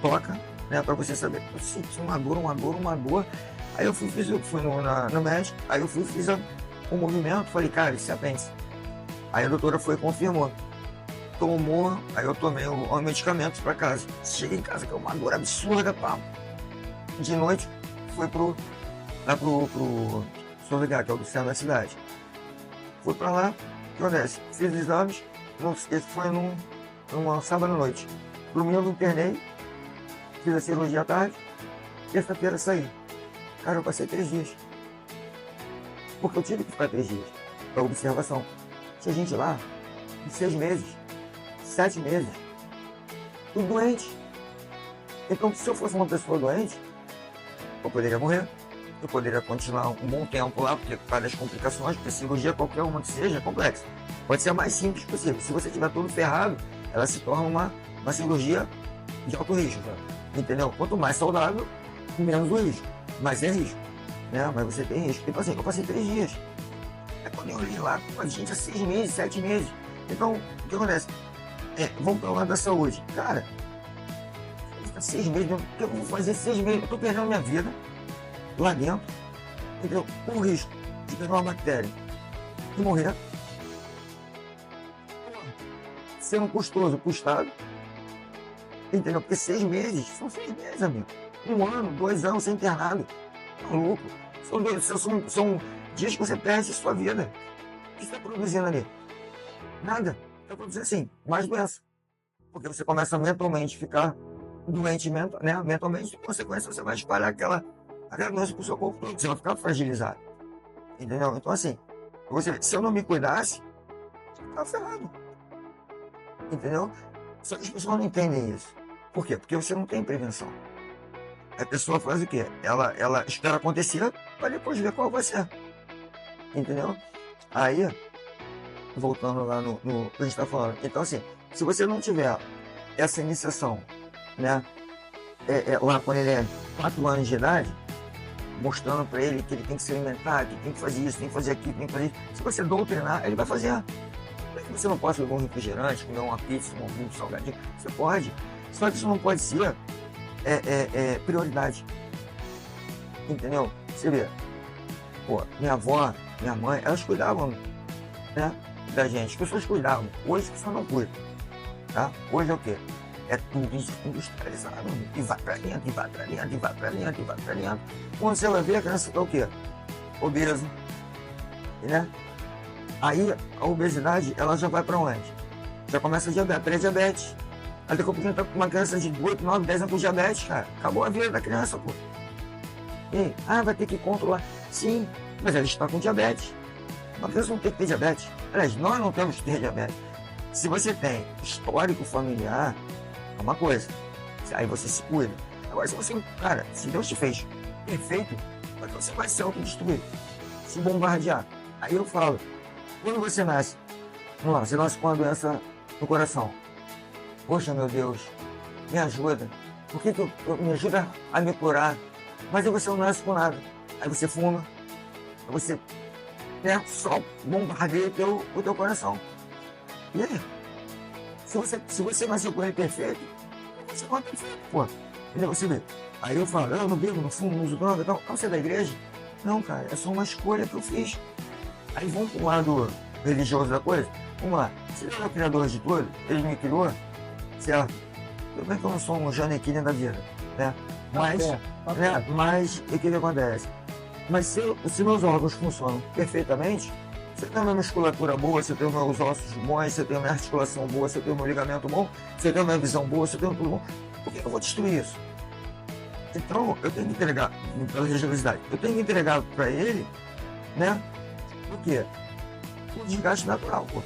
toca, né, pra você saber. Eu senti uma dor. Aí eu fui no médico, aí eu fiz um movimento, falei, cara, isso é apêndice. Aí a doutora foi e confirmou. Tomou, aí eu tomei o medicamento pra casa. Cheguei em casa, que é uma dor absurda, pá. De noite, fui pro Souza Guiar, que é o do centro da cidade. Fui pra lá, o que acontece? Fiz exames, Esse foi numa sábado à noite. Domingo internei, fiz a cirurgia à tarde, terça-feira saí. Cara, eu passei 3 dias. Porque eu tive que ficar 3 dias para observação. Tinha gente lá de 6 meses, 7 meses, tudo doente. Então, se eu fosse uma pessoa doente, eu poderia morrer. Eu poderia continuar um bom tempo lá, porque por causa das complicações, porque a cirurgia, qualquer uma que seja, é complexa. Pode ser a mais simples possível. Se você tiver tudo ferrado, ela se torna uma cirurgia de alto risco. Entendeu? Quanto mais saudável, menos o risco. Mas é risco, né? Mas você tem risco. Tipo assim, eu passei 3 dias. É quando eu olhei lá, com a gente há 6 meses, 7 meses. Então, o que acontece? Vamos para o lado da saúde. Cara, 6 meses, o que eu vou fazer 6 meses? Eu tô perdendo minha vida lá dentro, entendeu? Com o risco de pegar uma bactéria e morrer. Sendo custoso pro Estado, entendeu? Porque 6 meses, são 6 meses, amigo. 1 ano, 2 anos sem internado. Maluco. São dias que você perde a sua vida. O que você está produzindo ali? Nada. Está produzindo assim, mais doença. Porque você começa mentalmente a ficar doente, né? Mentalmente, em consequência, você vai espalhar aquela doença pro seu corpo todo. Você vai ficar fragilizado. Entendeu? Então, assim, se eu não me cuidasse, eu ficava ferrado. Entendeu? Só que as pessoas não entendem isso. Por quê? Porque você não tem prevenção. A pessoa faz o quê? Ela espera acontecer para depois ver qual vai ser. Entendeu? Aí, voltando lá no que a gente está falando. Então, assim, se você não tiver essa iniciação, né? Lá quando ele é 4 anos de idade, mostrando para ele que ele tem que se alimentar, que tem que fazer isso, tem que fazer aquilo, tem que fazer isso. Se você doutrinar, ele vai fazer. Não é que você não possa beber um refrigerante, comer uma pizza, um salgadinho. Você pode. Só que isso não pode ser prioridade. Entendeu? Você vê, pô, minha avó, minha mãe, elas cuidavam, né, da gente. As pessoas cuidavam. Hoje as pessoas não cuidam. Tá? Hoje é o quê? É tudo industrializado. E vai pra dentro, e vai pra dentro, e vai pra dentro, e vai pra dentro. Quando você vai ver, a criança tá o quê? Obeso. Né? Aí a obesidade, ela já vai pra onde? Já começa a diabetes, pré-diabetes. Aí daqui a pouco tá com uma criança de 8, 9, 10 anos com diabetes, cara. Acabou a vida da criança, pô. E, vai ter que controlar. Sim, mas ela está com diabetes. Uma criança não tem que ter diabetes. Aliás, nós não temos que ter diabetes. Se você tem histórico familiar, é uma coisa. Aí você se cuida. Agora, se você, cara, se Deus te fez perfeito, você vai se autodestruir, se bombardear. Aí eu falo, quando você nasce, vamos lá, você nasce com uma doença no coração. Poxa, meu Deus, me ajuda. Por que me ajuda a me curar? Mas aí você não nasce com nada. Aí você fuma, aí você, né, só bombardeia o teu coração. E aí? Se você nasceu com ele perfeito, você não é perfeito, pô. Entendeu? Você vê. Aí eu falo, eu não bebo, não fumo, não uso droga, então, você é da igreja? Não, cara, é só uma escolha que eu fiz. Aí vamos pro lado religioso da coisa. Vamos lá. Se ele é o criador de tudo, ele me criou, certo? Tudo bem que eu não sou um Janequine da vida, né? Mas o que acontece? Mas se meus órgãos funcionam perfeitamente, você tem uma musculatura boa, você tem meus ossos bons, você tem a minha articulação boa, você tem o meu ligamento bom, você tem a minha visão boa, você tem tudo bom. Por que eu vou destruir isso? Então, eu tenho que entregar, pela religiosidade, eu tenho que entregar para ele, né? O quê? O desgaste natural, pô.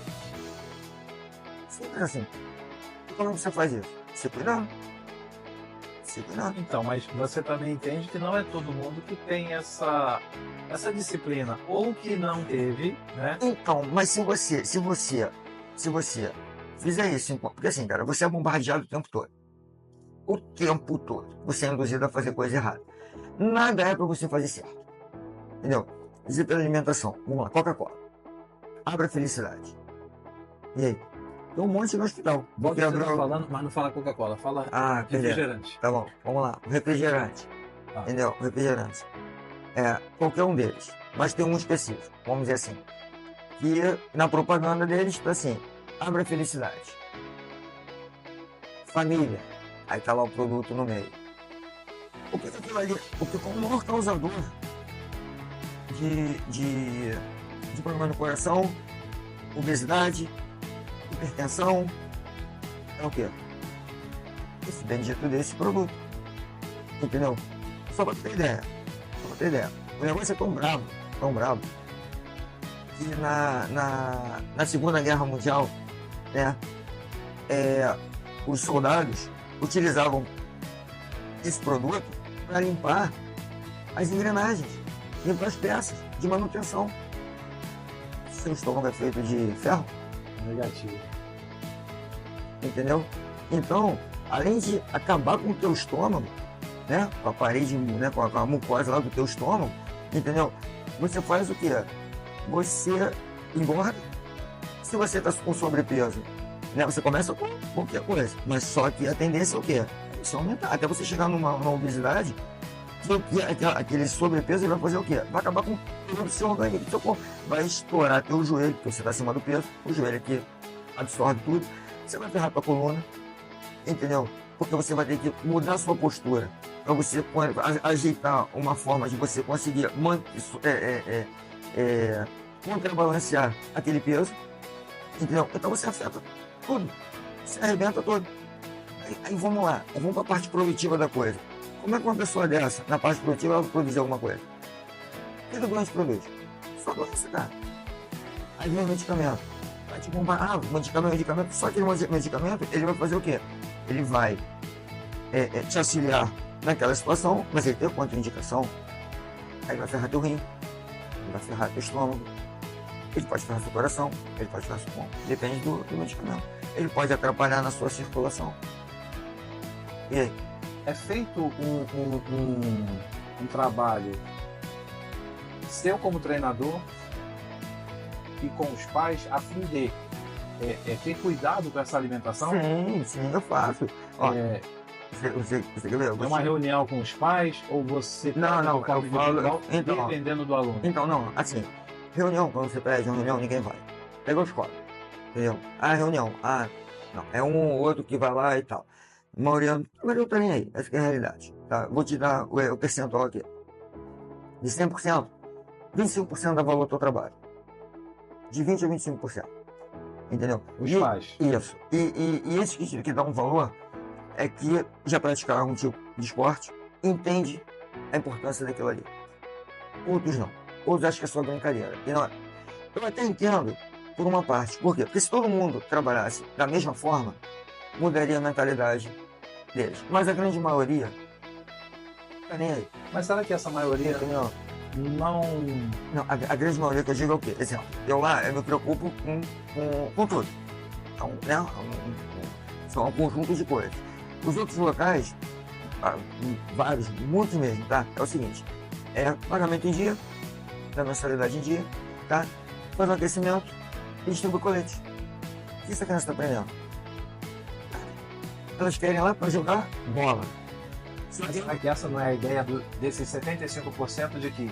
Simples assim. Como você faz isso? Se cuidando. Então, mas você também entende que não é todo mundo que tem essa disciplina, ou que não teve, né? Então, mas se você fizer isso, porque assim, cara, você é bombardeado o tempo todo. O tempo todo. Você é induzido a fazer coisa errada. Nada é para você fazer certo. Entendeu? Dizer pela alimentação. Vamos lá, Coca-Cola. Abra a felicidade. E aí? Tem um monte no hospital. Você tá falando, mas não fala Coca-Cola, fala refrigerante. Tá bom, vamos lá. O refrigerante. Entendeu? O refrigerante. Qualquer um deles. Mas tem um específico, vamos dizer assim. Que na propaganda deles está assim, abra a felicidade. Família. Aí tá lá o produto no meio. O que aquilo ali? Porque como o maior causador de problema no coração, obesidade, hipertensão. É o quê? Esse bendito desse produto. Entendeu? Só pra ter ideia. O negócio é tão brabo, que na Segunda Guerra Mundial, né, os soldados utilizavam esse produto para limpar as engrenagens, limpar as peças de manutenção. Seu estômago é feito de ferro? Negativo. Entendeu? Então, além de acabar com o teu estômago, né, com a parede, né, com a mucosa lá do teu estômago, entendeu? Você faz o quê? Você engorda. Se você está com sobrepeso, né, você começa com qualquer coisa, mas só que a tendência é o quê? É isso aumentar, até você chegar numa obesidade, que aquele sobrepeso ele vai fazer o quê? Vai acabar com todo o seu organismo, seu corpo. Vai estourar teu joelho, porque você está acima do peso, o joelho aqui absorve tudo, você vai ferrar tua coluna, entendeu? Porque você vai ter que mudar a sua postura para você ajeitar uma forma de você conseguir contrabalancear aquele peso, entendeu? Então você afeta tudo, você arrebenta todo. Aí vamos lá, vamos para a parte produtiva da coisa. Como é que uma pessoa dessa, na parte produtiva, ela vai produzir alguma coisa? O que a doença produz? Só doença, cara. Aí vem o medicamento. Vai te comprar, medicamento, só que o medicamento, ele vai fazer o quê? Ele vai te auxiliar naquela situação, mas ele tem contraindicação. Aí vai ferrar teu rim, ele vai ferrar teu estômago, ele pode ferrar seu coração, ele pode ferrar seu pulmão. Depende do medicamento. Ele pode atrapalhar na sua circulação. E aí? É feito um trabalho seu como treinador e com os pais a fim de ter cuidado com essa alimentação? Sim, eu faço. Ó, você quer ver? É uma reunião com os pais ou você não, eu falo, então, dependendo do aluno? Então, não, assim, reunião, quando você pede uma reunião, ninguém vai. Pega a escola, entendeu? Reunião, não, é um ou outro que vai lá e tal. A maioria não tá nem aí, essa que é a realidade. Tá? Vou te dar o percentual aqui. De 100%, 25% dá valor ao teu trabalho. De 20% a 25%. Entendeu? Os pais. Isso. E esse que dá um valor é que já praticaram algum tipo de esporte, entende a importância daquilo ali. Outros não. Outros acham que é só brincadeira. E não é. Eu até entendo por uma parte. Por quê? Porque se todo mundo trabalhasse da mesma forma, mudaria a mentalidade deles. Mas a grande maioria tá nem aí. Mas será que essa maioria entendeu? Não, a grande maioria que eu digo é o quê? Exemplo, eu me preocupo com tudo. Então, né? São um conjunto de coisas. Os outros locais, vários, muitos mesmo, tá? É o seguinte, pagamento em dia, da mensalidade em dia, tá? Faz um aquecimento e distribui colete. O que essa criança está aprendendo? Elas querem ir lá para jogar bola. Será que essa não é a ideia desses 75% de que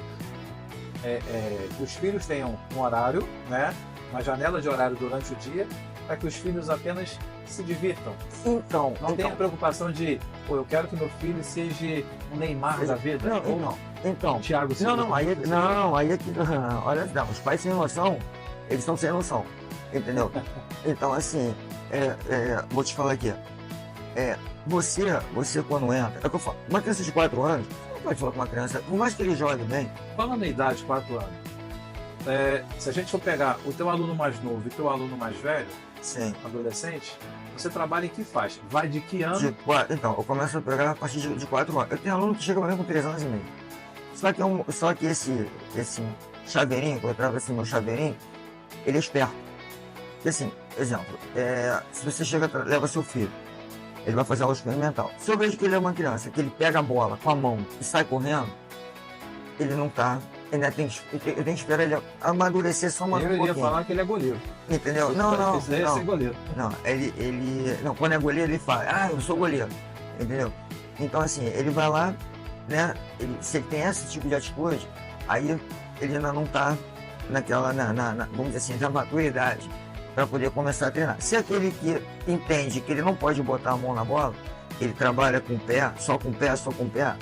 os filhos tenham um horário, né? Uma janela de horário durante o dia, para que os filhos apenas se divirtam? Então, não tem a preocupação de, eu quero que meu filho seja um Neymar da vida. Então, Thiago Silva. Aí é que, olha, não, os pais sem noção, eles estão sem noção, entendeu? Então, assim, vou te falar aqui, você quando entra, é o que eu falo, uma criança de 4 anos, você não pode falar com uma criança, por mais que ele jogue bem. Falando na idade, 4 anos, se a gente for pegar o teu aluno mais novo e o teu aluno mais velho, sim, adolescente, você trabalha em que faixa? Vai de que ano? Então, eu começo a pegar a partir de 4 anos. Eu tenho aluno que chega pra mim com 3 anos e meio. Só que esse chaveirinho, que eu trago assim, meu chaveirinho, ele é esperto. Porque assim, exemplo, se você leva seu filho, ele vai fazer aula experimental. Se eu vejo que ele é uma criança, que ele pega a bola com a mão e sai correndo, ele não tá. Eu tenho que esperar ele amadurecer só uma pouquinho. Eu iria falar que ele é goleiro. Entendeu? Não. Ser goleiro. Não, quando é goleiro ele fala, eu sou goleiro. Entendeu? Então assim, ele vai lá, né? Se ele tem esse tipo de atitude, aí ele ainda não tá naquela, vamos dizer assim, na maturidade para poder começar a treinar. Se aquele que entende que ele não pode botar a mão na bola, ele trabalha com o pé, só com o pé,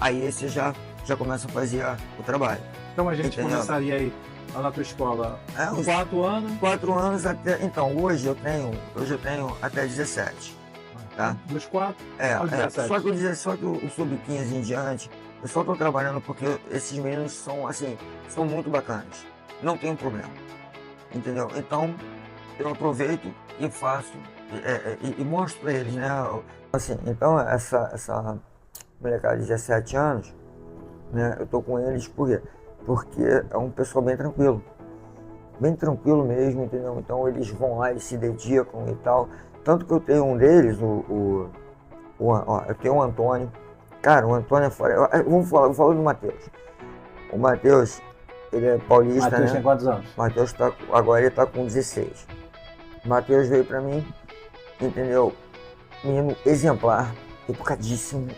aí esse já começa a fazer o trabalho. Então a gente começaria aí lá na tua escola? Uns 4 anos? 4 anos até. Então, hoje eu tenho até 17. Tá? Dos 4 aos 17. Só que o sub-15 em diante, eu só estou trabalhando porque esses meninos são muito bacanas. Não tem problema. Entendeu? Então, eu aproveito e faço e mostro para eles, né? Assim, então, essa molecada de 17 anos, né? Eu tô com eles por quê? Porque é um pessoal bem tranquilo mesmo, entendeu? Então, eles vão lá, eles se dedicam e tal. Tanto que eu tenho um deles, eu tenho o Antônio. Cara, o Antônio é fora. Vou falar do Matheus. O Matheus, ele é paulista, Matheus, né? tem quantos anos? Matheus agora ele tá com 16. O Matheus veio pra mim, entendeu? Menino exemplar, educadíssimo,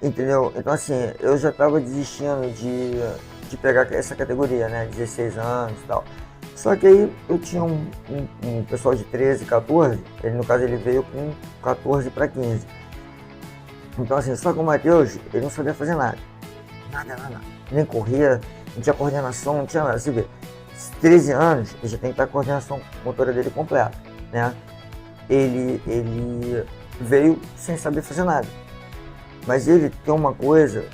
entendeu? Então assim, eu já tava desistindo de pegar essa categoria, né? 16 anos e tal. Só que aí eu tinha um pessoal de 13, 14, ele, no caso ele veio com 14 para 15. Então assim, só que o Matheus, ele não sabia fazer nada. Nada. Nem corria, não tinha coordenação, não tinha nada. Você vê, 13 anos, ele já tem que estar com a coordenação motora dele completa, né? Ele veio sem saber fazer nada. Mas ele tem uma coisa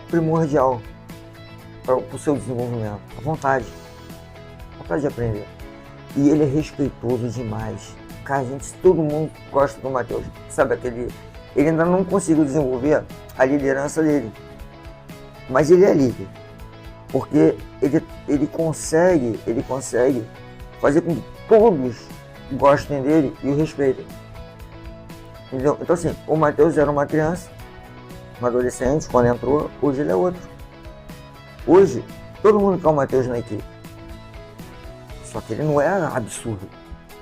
primordial para o seu desenvolvimento, a vontade de aprender. E ele é respeitoso demais. Cara, todo mundo gosta do Matheus. Sabe ele ainda não conseguiu desenvolver a liderança dele. Mas ele é líder. Porque ele consegue fazer com que todos gostem dele e o respeitem. Entendeu? Então assim, o Matheus era uma criança, um adolescente, quando entrou, hoje ele é outro. Hoje, todo mundo quer o Matheus na equipe. Só que ele não é absurdo,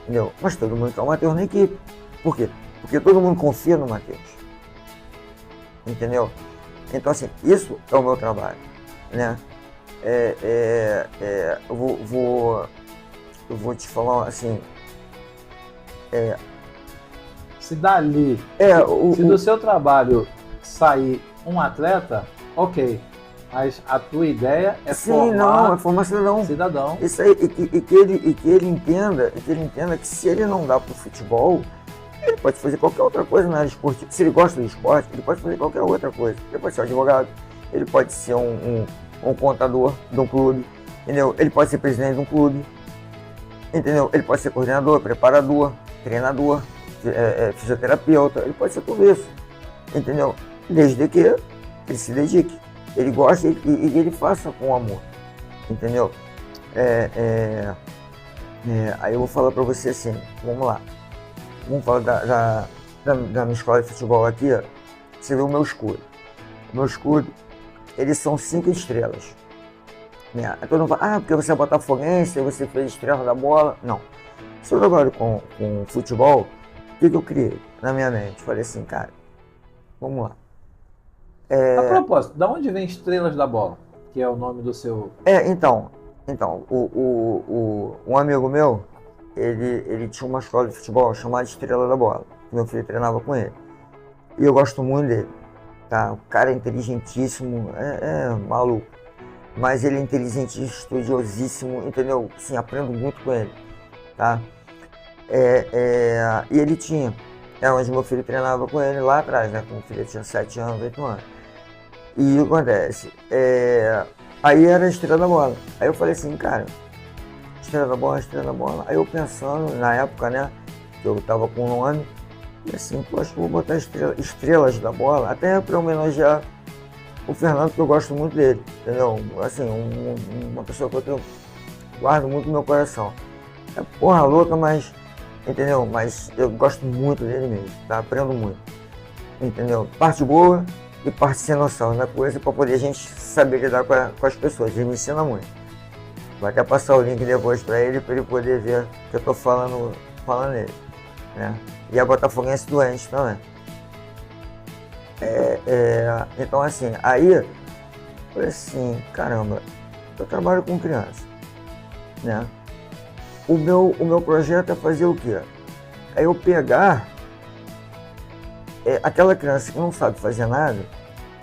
entendeu? Mas todo mundo quer o Matheus na equipe. Por quê? Porque todo mundo confia no Matheus. Entendeu? Então assim, isso é o meu trabalho, né? Eu vou te falar assim. Se dali, se do seu trabalho sair um atleta, ok. Mas a tua ideia é formar cidadão. Isso aí, e que ele entenda que se ele não dá pro futebol, ele pode fazer qualquer outra coisa na área esportiva. Se ele gosta do esporte, ele pode fazer qualquer outra coisa. Ele pode ser um advogado, ele pode ser um contador de um clube, entendeu? Ele pode ser presidente de um clube, entendeu? Ele pode ser coordenador, preparador, treinador, fisioterapeuta, ele pode ser tudo isso, entendeu? Desde que ele se dedique. Ele gosta e ele faça com amor, entendeu? Aí eu vou falar pra você assim, vamos lá. Vamos falar da minha escola de futebol aqui, ó. Você vê o meu escudo. O meu escudo, eles são 5 estrelas. Todo mundo fala, porque você é botafoguense, você fez estrela da bola. Não. Se eu trabalho com futebol, o que eu criei na minha mente? Falei assim, cara, vamos lá. A propósito, da onde vem Estrelas da Bola? Que é o nome do seu... Então, um amigo meu, ele tinha uma escola de futebol chamada Estrela da Bola. Meu filho treinava com ele. E eu gosto muito dele. Tá? O cara é inteligentíssimo, é maluco. Mas ele é inteligentíssimo, estudiosíssimo, entendeu? Sim, aprendo muito com ele. Tá? E ele tinha... onde meu filho treinava com ele lá atrás, né? Quando o filho tinha 7 anos, 8 anos. E o que acontece? Aí era a Estrela da Bola. Aí eu falei assim, cara, Estrela da Bola. Aí eu pensando, na época, né, que eu tava com o nome, e assim, acho que vou botar Estrelas da Bola, até para homenagear o Fernando, que eu gosto muito dele, entendeu? Assim, uma pessoa que eu guardo muito no meu coração. É porra louca, mas, entendeu? Mas eu gosto muito dele mesmo, tá? Aprendo muito, entendeu? Parte boa e parte sem noção da coisa, para poder a gente saber lidar com as pessoas. Ele me ensina muito. Vou até passar o link depois para ele poder ver o que eu tô falando nele, né? E a Botafoguense doente também. Então assim, aí eu falei assim, caramba, eu trabalho com criança, né? O meu projeto é fazer o quê? É eu pegar aquela criança que não sabe fazer nada,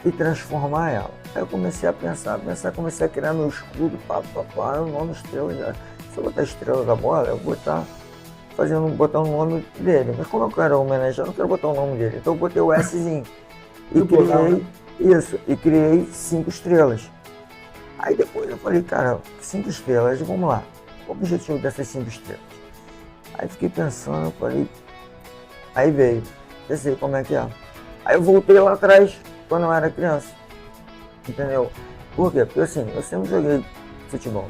e transformar ela. Aí eu comecei a pensar, comecei a criar meu escudo, o nome estrela, já. Se eu botar a estrela da bola, eu vou estar botar o nome dele. Mas como eu quero homenagear, eu não quero botar o nome dele. Então eu botei o Szinho. E criei 5 estrelas. Aí depois eu falei, cara, 5 estrelas, vamos lá. Qual o objetivo dessas 5 estrelas? Aí fiquei pensando, eu falei, aí veio, já sei como é que é. Aí eu voltei lá atrás, quando eu era criança, entendeu? Por quê? Porque assim, eu sempre joguei futebol,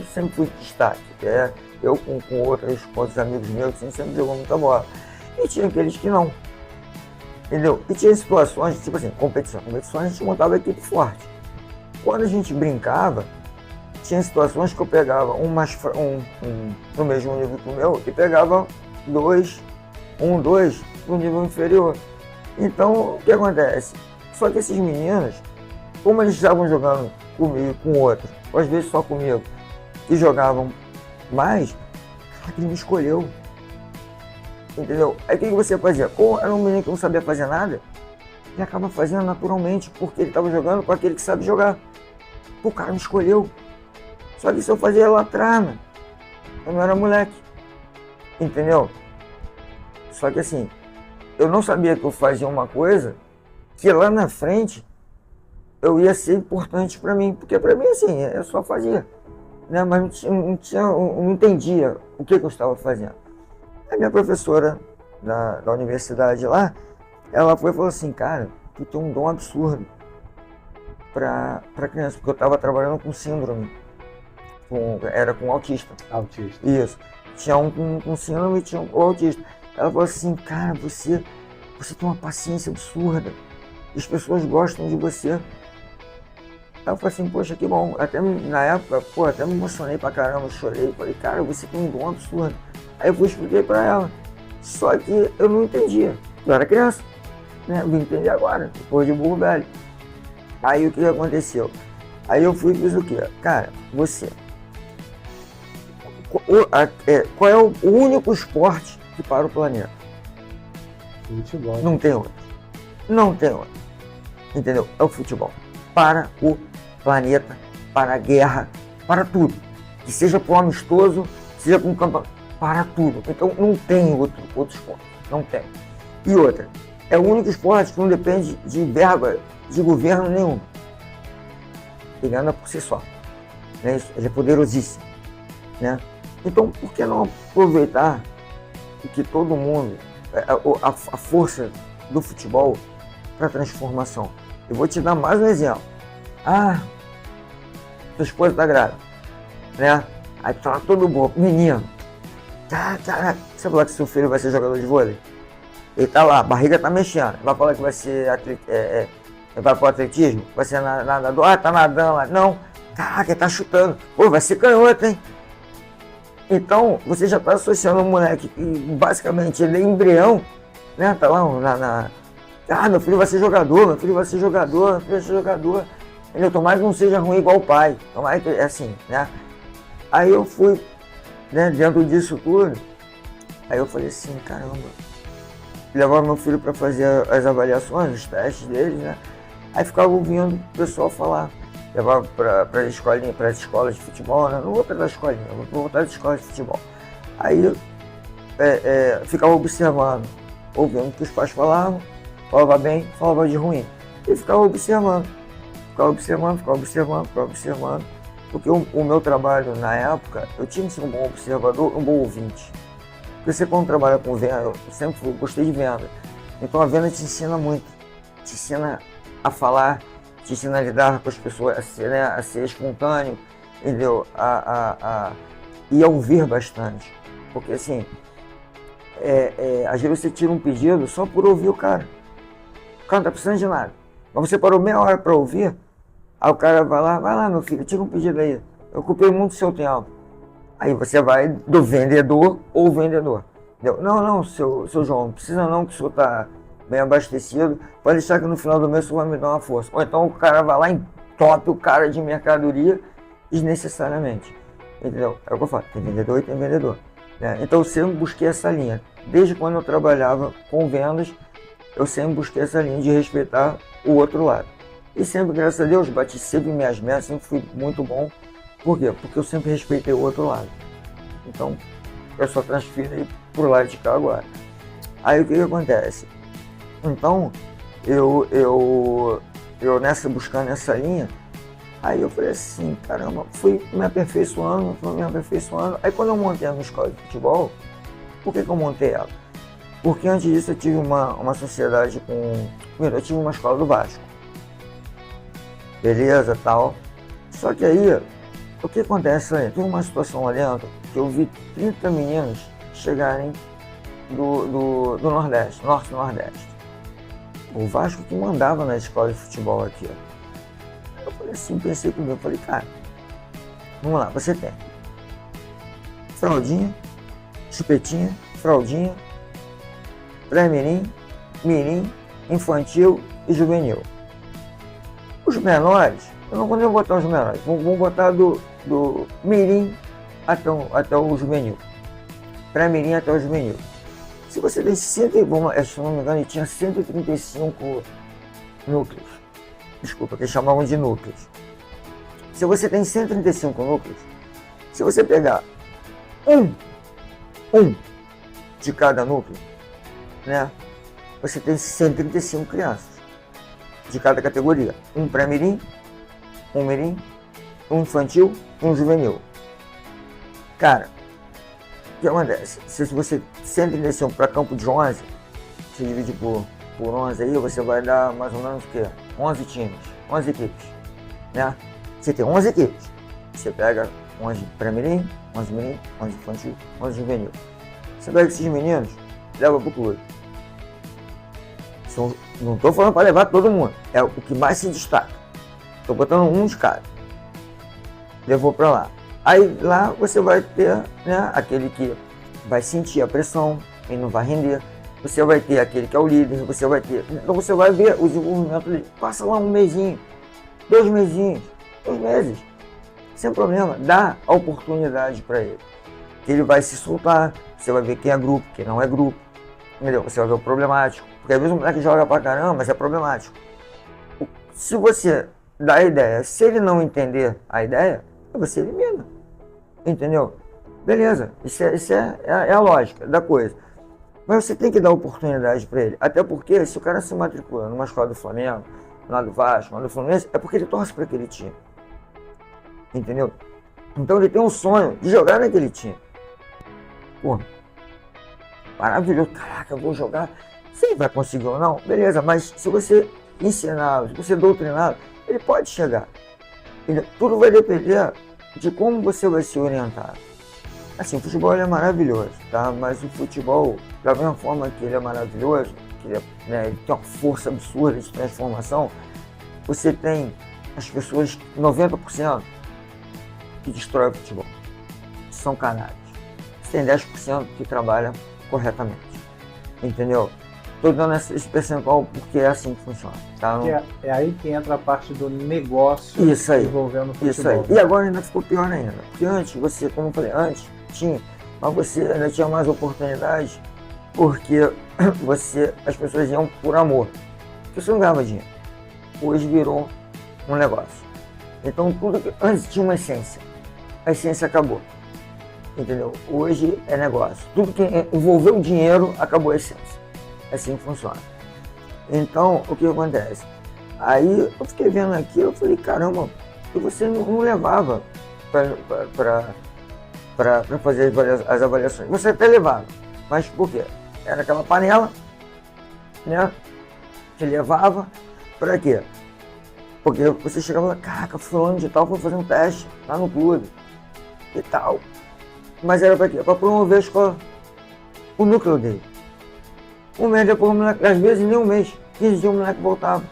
sempre fui destaque, eu com outros amigos meus, assim, sempre jogou muita bola. E tinha aqueles que não, entendeu? E tinha situações, tipo assim, competições a gente montava a equipe forte. Quando a gente brincava, tinha situações que eu pegava um no mesmo nível que o meu e pegava 2 no nível inferior. Então, o que acontece? Só que esses meninos, como eles estavam jogando comigo, com outro, ou às vezes só comigo, que jogavam mais, ele me escolheu. Entendeu? Aí o que você fazia? Como era um menino que não sabia fazer nada, ele acaba fazendo naturalmente, porque ele estava jogando com aquele que sabe jogar. O cara me escolheu. Só que isso eu fazia lá atrás, mano. Eu não era moleque. Entendeu? Só que assim, eu não sabia que eu fazia uma coisa que lá na frente eu ia ser importante pra mim. Porque pra mim, assim, eu só fazia. Né? Mas não entendia o que eu estava fazendo. A minha professora da universidade lá, ela foi e falou assim, cara, tu tem um dom absurdo pra criança. Porque eu estava trabalhando com síndrome. Era com autista. Autista. Isso. Tinha um com síndrome e tinha um autista. Ela falou assim, cara, você tem uma paciência absurda. As pessoas gostam de você. Aí eu falei assim, poxa, que bom. Até na época, até me emocionei pra caramba, chorei. Falei, cara, você tem um dom absurdo. Aí eu expliquei pra ela. Só que eu não entendia. Eu era criança. Né? Eu vim entender agora, depois de burro velho. Aí o que aconteceu? Aí eu fui e fiz o quê? Cara, você... Qual é o único esporte que para o planeta? Futebol. Não tem outro. Não tem outro. Entendeu? É o futebol. Para o planeta, para a guerra, para tudo. Que seja para um amistoso, seja para um campeonato, para tudo. Então não tem outro esporte. Não tem. E outra, é o único esporte que não depende de verba de governo nenhum. Ele anda por si só. Né? Ele é poderosíssimo. Né? Então, por que não aproveitar que todo mundo, a força do futebol para transformação? Eu vou te dar mais um exemplo. Sua esposa está grávida, né? Aí tá todo bom, menino. Você falou que seu filho vai ser jogador de vôlei? Ele tá lá, a barriga tá mexendo. Vai falar que vai ser vai pro atletismo? Vai ser nadador? Tá nadando lá. Não. Caraca, ele tá chutando. Pô, vai ser canhoto, hein? Então, você já está associando um moleque que basicamente ele é embrião, né? Tá lá meu filho vai ser jogador, meu filho vai ser jogador, meu filho vai ser jogador. Entendeu? Tomara que não seja ruim igual o pai. Tomara que é assim, né? Aí eu fui, né, dentro disso tudo, aí eu falei assim, caramba. Levava meu filho para fazer as avaliações, os testes deles, né? Aí ficava ouvindo o pessoal falar. Levava para as escolas de futebol, né? Não vou para a escolinha, vou voltar às escolas de futebol. Aí ficava observando, ouvindo o que os pais falavam, falava bem, falava de ruim. E ficava observando, porque o meu trabalho na época, eu tinha que ser um bom observador, um bom ouvinte. Porque você quando trabalha com venda, eu sempre gostei de venda, então a venda te ensina muito, te ensina a falar, te ensina a lidar com as pessoas, a ser espontâneo, entendeu? E a ouvir bastante. Porque assim, às vezes você tira um pedido só por ouvir o cara. O cara não tá precisando de nada. Mas você parou meia hora para ouvir, aí o cara vai lá meu filho, tira um pedido aí. Eu ocupei muito seu tempo. Aí você vai do vendedor ou vendedor. Entendeu? Não, seu João, não precisa não, que o senhor tá bem abastecido, pode deixar que no final do mês você vai me dar uma força. Ou então o cara vai lá e entope o cara de mercadoria desnecessariamente. Entendeu? É o que eu falo, tem vendedor e tem vendedor. Né? Então eu sempre busquei essa linha. Desde quando eu trabalhava com vendas, eu sempre busquei essa linha de respeitar o outro lado. E sempre, graças a Deus, bati sempre minhas metas, sempre fui muito bom. Por quê? Porque eu sempre respeitei o outro lado. Então, eu só transfiro aí pro lado de cá agora. Aí o que acontece? Então, eu buscando essa linha, aí eu falei assim, caramba, fui me aperfeiçoando. Aí quando eu montei a minha escola de futebol, por que eu montei ela? Porque antes disso eu tive uma sociedade eu tive uma escola do Vasco. Beleza, tal. Só que aí, o que acontece aí? Teve uma situação lá dentro que eu vi 30 meninos chegarem do Nordeste, Norte e Nordeste. O Vasco que mandava na escola de futebol aqui, ó. Eu falei assim, pensei comigo, falei, cara, vamos lá, você tem fraldinha, chupetinha, fraldinha, pré-mirim, mirim, infantil e juvenil. Os menores, eu não vou botar os menores, vou botar do mirim até o juvenil. Pré-mirim até o juvenil. Se você tem se não me engano, ele tinha 135 núcleos. Desculpa, que eles chamavam de núcleos. Se você tem 135 núcleos, se você pegar um de cada núcleo, né? Você tem 135 crianças de cada categoria. Um pré-mirim, um mirim, um infantil, um juvenil. Cara, o que acontece? Se você 135 para campo de 11, você divide por 11 aí, você vai dar mais ou menos o quê? 11 times, 11 equipes, né? Você tem 11 equipes. Você pega 11 pré-mirim, 11 mirim, 11 infantil, 11 juvenil. Você pega esses meninos, leva pro clube. Não estou falando para levar todo mundo, é o que mais se destaca. Estou botando um de cada. Levou para lá. Aí lá você vai ter, né, aquele que vai sentir a pressão e não vai render. Você vai ter aquele que é o líder, você vai ter. Então você vai ver o desenvolvimento dele. Passa lá um mesinho, 2 mesinhos, 2 meses. Sem problema, dá a oportunidade para ele. Ele vai se soltar, você vai ver quem é grupo, quem não é grupo. Entendeu? Você vai ver o problemático. Porque às vezes o moleque joga pra caramba, mas é problemático. Se você dá a ideia, se ele não entender a ideia, você elimina. Entendeu? Beleza, isso é a lógica da coisa. Mas você tem que dar oportunidade para ele. Até porque se o cara se matricula numa escola do Flamengo, lá do Vasco, lá do Fluminense, é porque ele torce para aquele time. Entendeu? Então ele tem um sonho de jogar naquele time. Pô, maravilhoso, caraca, eu vou jogar. Se ele vai conseguir ou não, beleza, mas se você ensiná-lo, se você doutriná-lo, ele pode chegar. Tudo vai depender de como você vai se orientar. Assim, o futebol é maravilhoso, tá? Mas o futebol, da mesma forma que ele é maravilhoso, que ele tem uma força absurda de transformação, você tem as pessoas, 90%, que destrói o futebol. São canalhas. Você tem 10% que trabalha corretamente. Entendeu? Estou dando esse percentual porque é assim que funciona. Tá? É aí que entra a parte do negócio envolvendo o futebol. Isso aí. E agora ainda ficou pior ainda. Porque antes, você, como eu falei, antes tinha, mas você ainda tinha mais oportunidade porque as pessoas iam por amor. Você não ganhava dinheiro. Hoje virou um negócio. Então tudo que antes tinha uma essência. A essência acabou. Entendeu? Hoje é negócio. Tudo que envolveu o dinheiro acabou a essência. Assim funciona. Então, o que acontece? Aí eu fiquei vendo aqui, eu falei, caramba, e você não levava para fazer as avaliações. Você até levava, mas por quê? Era aquela panela, né? Que levava para quê? Porque você chegava lá, caraca, fulano de tal foi fazer um teste lá no clube e tal. Mas era para quê? Para promover a escola, o núcleo dele. Um mês depois, o moleque, às vezes nem um mês, 15 dias o moleque voltava.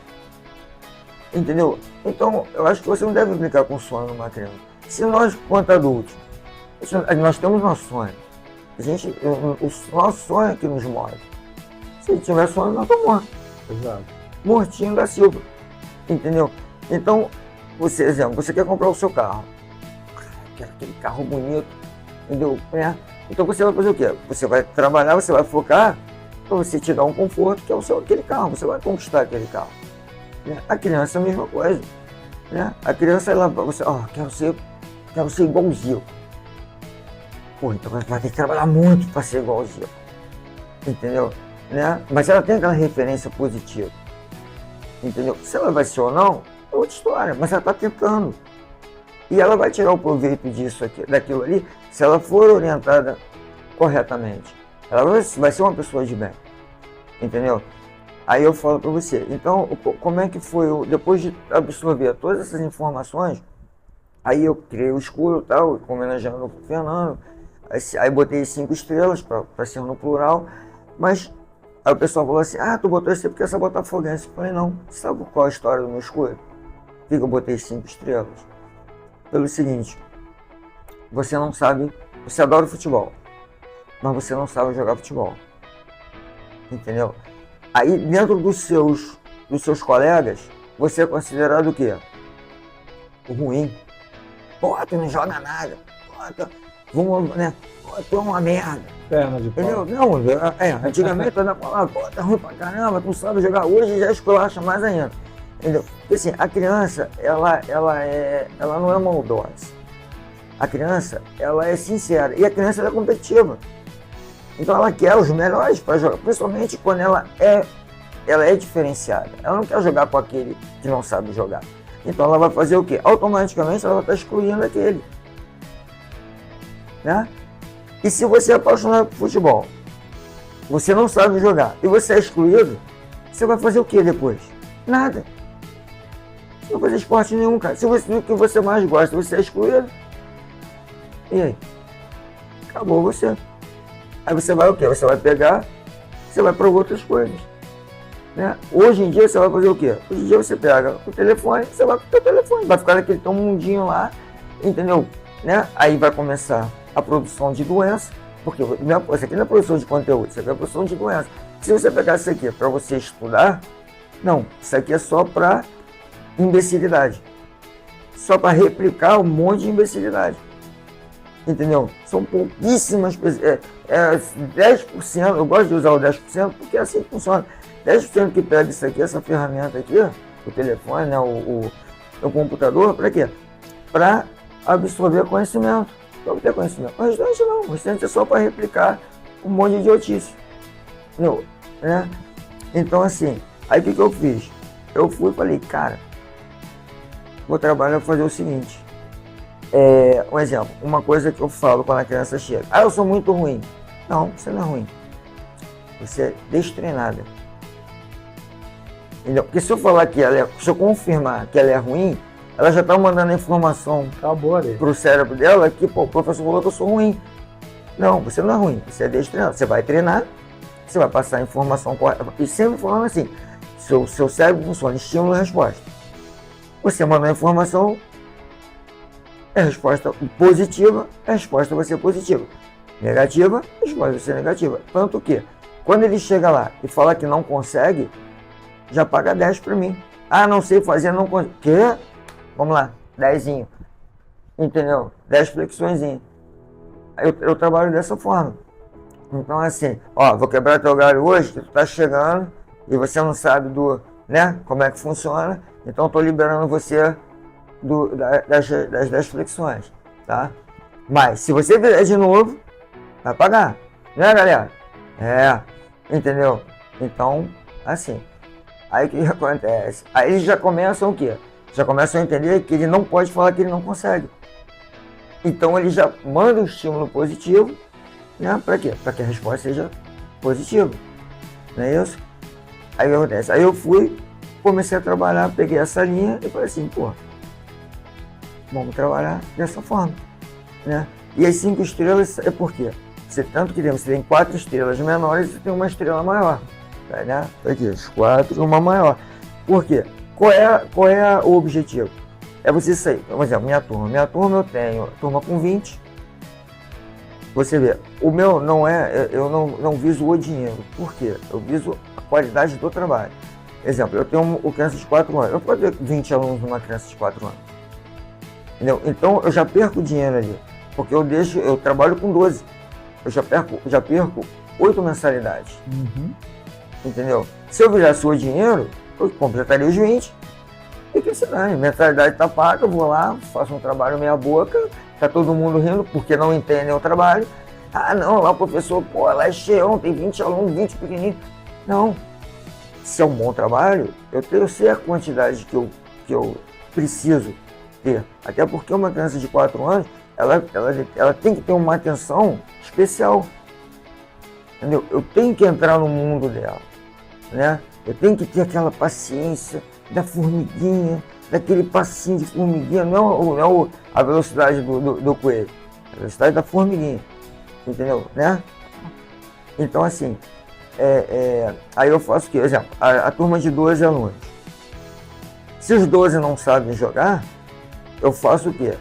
Entendeu? Então, eu acho que você não deve brincar com o sonho numa criança. Se nós, quanto adultos, nós temos nosso sonho. O nosso sonho é que nos move. Se tiver sonho, nós estamos mortos. Exato. Mortinho da Silva. Entendeu? Então, exemplo, você quer comprar o seu carro. Quer aquele carro bonito. Entendeu? Então você vai fazer o quê? Você vai trabalhar, você vai focar para você te dar um conforto que é aquele carro. Você vai conquistar aquele carro. Né? A criança é a mesma coisa. Né? A criança, ela, você, quero ser igual o Zico. Pô, então vai ter que trabalhar muito para ser igual o Zico. Entendeu? Né? Mas ela tem aquela referência positiva. Entendeu? Se ela vai ser ou não, é outra história, mas ela está tentando. E ela vai tirar o proveito disso aqui, daquilo ali, se ela for orientada corretamente. Ela vai ser uma pessoa de bem. Entendeu? Aí eu falo para você, então, como é que foi, depois de absorver todas essas informações, aí eu criei o escuro e tal, homenageando o Fernando, aí botei 5 estrelas para ser no plural, mas aí o pessoal falou assim, tu botou esse porque essa botafoguense. Eu falei, não, sabe qual é a história do meu escuro? Por que eu botei 5 estrelas? Pelo seguinte, você não sabe, você adora futebol, mas você não sabe jogar futebol. Entendeu? Aí dentro dos seus colegas, você é considerado o quê? O ruim. Pô, tu não joga nada. Pô, vamos, né? Pô, tu é uma merda. Perna de pau. Entendeu? Não, antigamente eu falava, pô, tá ruim pra caramba, tu não sabe jogar. Hoje já esculacha mais ainda. Entendeu? Porque assim, a criança, ela não é maldosa. A criança, ela é sincera. E a criança, ela é competitiva. Então ela quer os melhores para jogar, principalmente quando ela é diferenciada. Ela não quer jogar com aquele que não sabe jogar. Então ela vai fazer o quê? Automaticamente ela vai estar excluindo aquele. Né? E se você é apaixonado por futebol, você não sabe jogar e você é excluído, você vai fazer o quê depois? Nada. Você não vai fazer esporte nenhum, cara. Se você, o que você mais gosta, você é excluído. E aí? Acabou você. Aí você vai o quê? Você vai pegar, você vai para outras coisas. Né? Hoje em dia você vai fazer o quê? Hoje em dia você pega o telefone, você vai pro teu telefone, vai ficar naquele teu mundinho lá, entendeu? Né? Aí vai começar a produção de doença, porque isso aqui não é produção de conteúdo, isso aqui é produção de doença. Se você pegar isso aqui para você estudar, não, isso aqui é só para imbecilidade. Só para replicar um monte de imbecilidade. Entendeu? São pouquíssimas pessoas, 10%, eu gosto de usar o 10% porque é assim que funciona. 10% que pega isso aqui, essa ferramenta aqui, o telefone, né, o computador, para quê? Para absorver conhecimento, para obter conhecimento. O restante não, o restante é só para replicar um monte de idiotice. Entendeu? Né? Então assim, aí o que eu fiz? Eu fui e falei, cara, vou trabalhar para fazer o seguinte. Um exemplo, uma coisa que eu falo quando a criança chega. Eu sou muito ruim. Não, você não é ruim. Você é destreinada. Entendeu? Porque se eu falar que se eu confirmar que ela é ruim, ela já está mandando a informação para o cérebro dela que, pô, o professor falou que eu sou ruim. Não, você não é ruim, você é destreinado. Você vai treinar, você vai passar a informação correta. E sempre falando assim, seu cérebro funciona estímulo e resposta. Você manda a informação, a resposta positiva, a resposta vai ser positiva. Negativa, a resposta vai ser negativa. Tanto que, quando ele chega lá e fala que não consegue, já paga 10 para mim. Não sei fazer, não consigo. Quê? Vamos lá, 10zinho. Entendeu? 10 flexõezinhas. Eu trabalho dessa forma. Então assim, vou quebrar teu galho hoje, que tu tá chegando e você não sabe né, como é que funciona, então tô liberando você das 10 flexões, tá? Mas se você vier de novo, vai pagar, né, galera? Entendeu? Então, assim, aí o que acontece? Aí eles já começam o quê? Já começam a entender que ele não pode falar que ele não consegue. Então ele já manda um estímulo positivo, né? Para quê? Para que a resposta seja positiva, não é isso? Aí o que acontece? Aí eu fui, comecei a trabalhar, peguei essa linha e falei assim, pô, vamos trabalhar dessa forma, né? E as 5 estrelas é por quê? Tanto que você tem 4 estrelas menores e você tem uma estrela maior, né? Aqui, os 4 e uma maior. Por quê? Qual é o objetivo? É você sair, por exemplo, minha turma eu tenho turma com 20. Você vê, o meu não eu não viso o dinheiro. Por quê? Eu viso a qualidade do trabalho. Exemplo, eu tenho uma criança de 4 anos, eu posso ter 20 alunos numa criança de 4 anos. Entendeu? Então eu já perco dinheiro ali, porque eu trabalho com 12. Eu já perco 8 mensalidades. Entendeu? Se eu virasse o dinheiro, eu completaria os 20. E que se dane, mensalidade está paga, eu vou lá, faço um trabalho meia boca, tá todo mundo rindo porque não entendem o trabalho. Ah não, lá o professor, pô, lá é cheio, tem 20 alunos, 20 pequenininhos. Não, se é um bom trabalho, eu sei a quantidade que eu preciso ter. Até porque uma criança de 4 anos, ela tem que ter uma atenção especial. Entendeu? Eu tenho que entrar no mundo dela, né? Eu tenho que ter aquela paciência da formiguinha, daquele passinho de formiguinha, não a velocidade do coelho, a velocidade da formiguinha, entendeu? Né? Então, assim, aí eu faço o quê? Por exemplo, a turma de 12 alunos. Se os 12 não sabem jogar, eu faço o quê?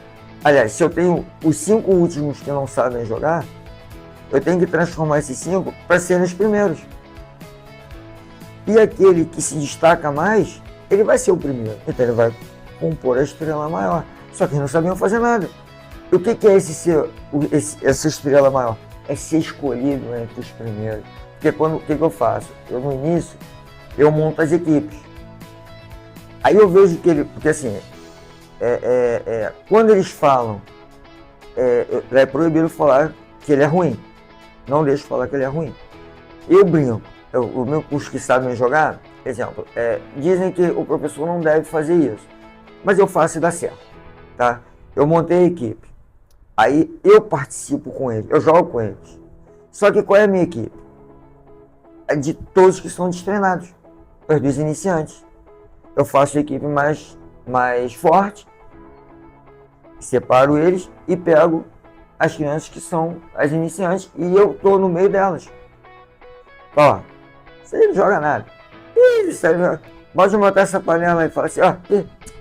Aliás, se eu tenho os 5 últimos que não sabem jogar, eu tenho que transformar esses 5 para serem os primeiros. E aquele que se destaca mais, ele vai ser o primeiro. Então ele vai compor a estrela maior. Só que eles não sabiam fazer nada. E o que é essa estrela maior? É ser escolhido entre os primeiros. Porque o que eu faço? Eu, no início, eu monto as equipes. Aí eu vejo que ele... Porque assim, quando eles falam, é proibido falar que ele é ruim. Não deixo falar que ele é ruim. Eu brinco. O meu curso que sabem jogar, exemplo, dizem que o professor não deve fazer isso. Mas eu faço e dá certo. Tá? Eu montei a equipe. Aí eu participo com eles. Eu jogo com eles. Só que qual é a minha equipe? É de todos que são destreinados. Os dos iniciantes. Eu faço a equipe mais forte. Separo eles e pego as crianças que são as iniciantes e eu tô no meio delas. Ó, você não joga nada. Pode botar essa panela aí e fala assim, ó,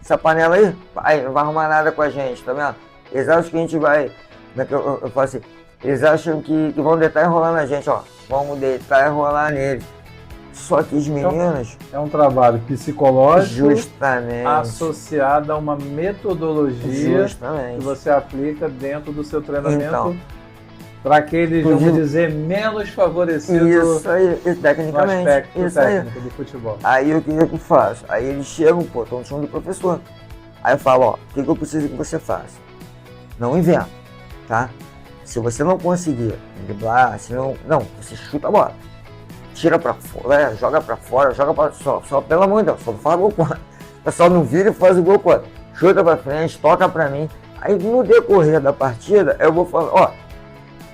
essa panela aí, não vai arrumar nada com a gente, tá vendo? Eles acham que a gente vai, eu falo assim, eles acham que vão deitar e rolar na gente, ó, vamos deitar e rolar neles. Só que as meninas... É um trabalho psicológico justamente associado a uma metodologia justamente que você aplica dentro do seu treinamento então, para aqueles, vamos dizer, menos favorecidos isso aí, tecnicamente, no aspecto isso técnico aí do futebol. Aí o que eu faço? Aí eles chegam, pô, estão no chão do professor. Aí eu falo, ó, o que eu preciso que você faça? Não inventa, tá? Se você não conseguir driblar, não, você chuta a bola. Tira pra fora, joga pra fora, joga pra só pelo amor de Deus, só não faz gol contra. Só não vira e faz o gol contra. Chuta pra frente, toca pra mim. Aí no decorrer da partida, eu vou falar, ó,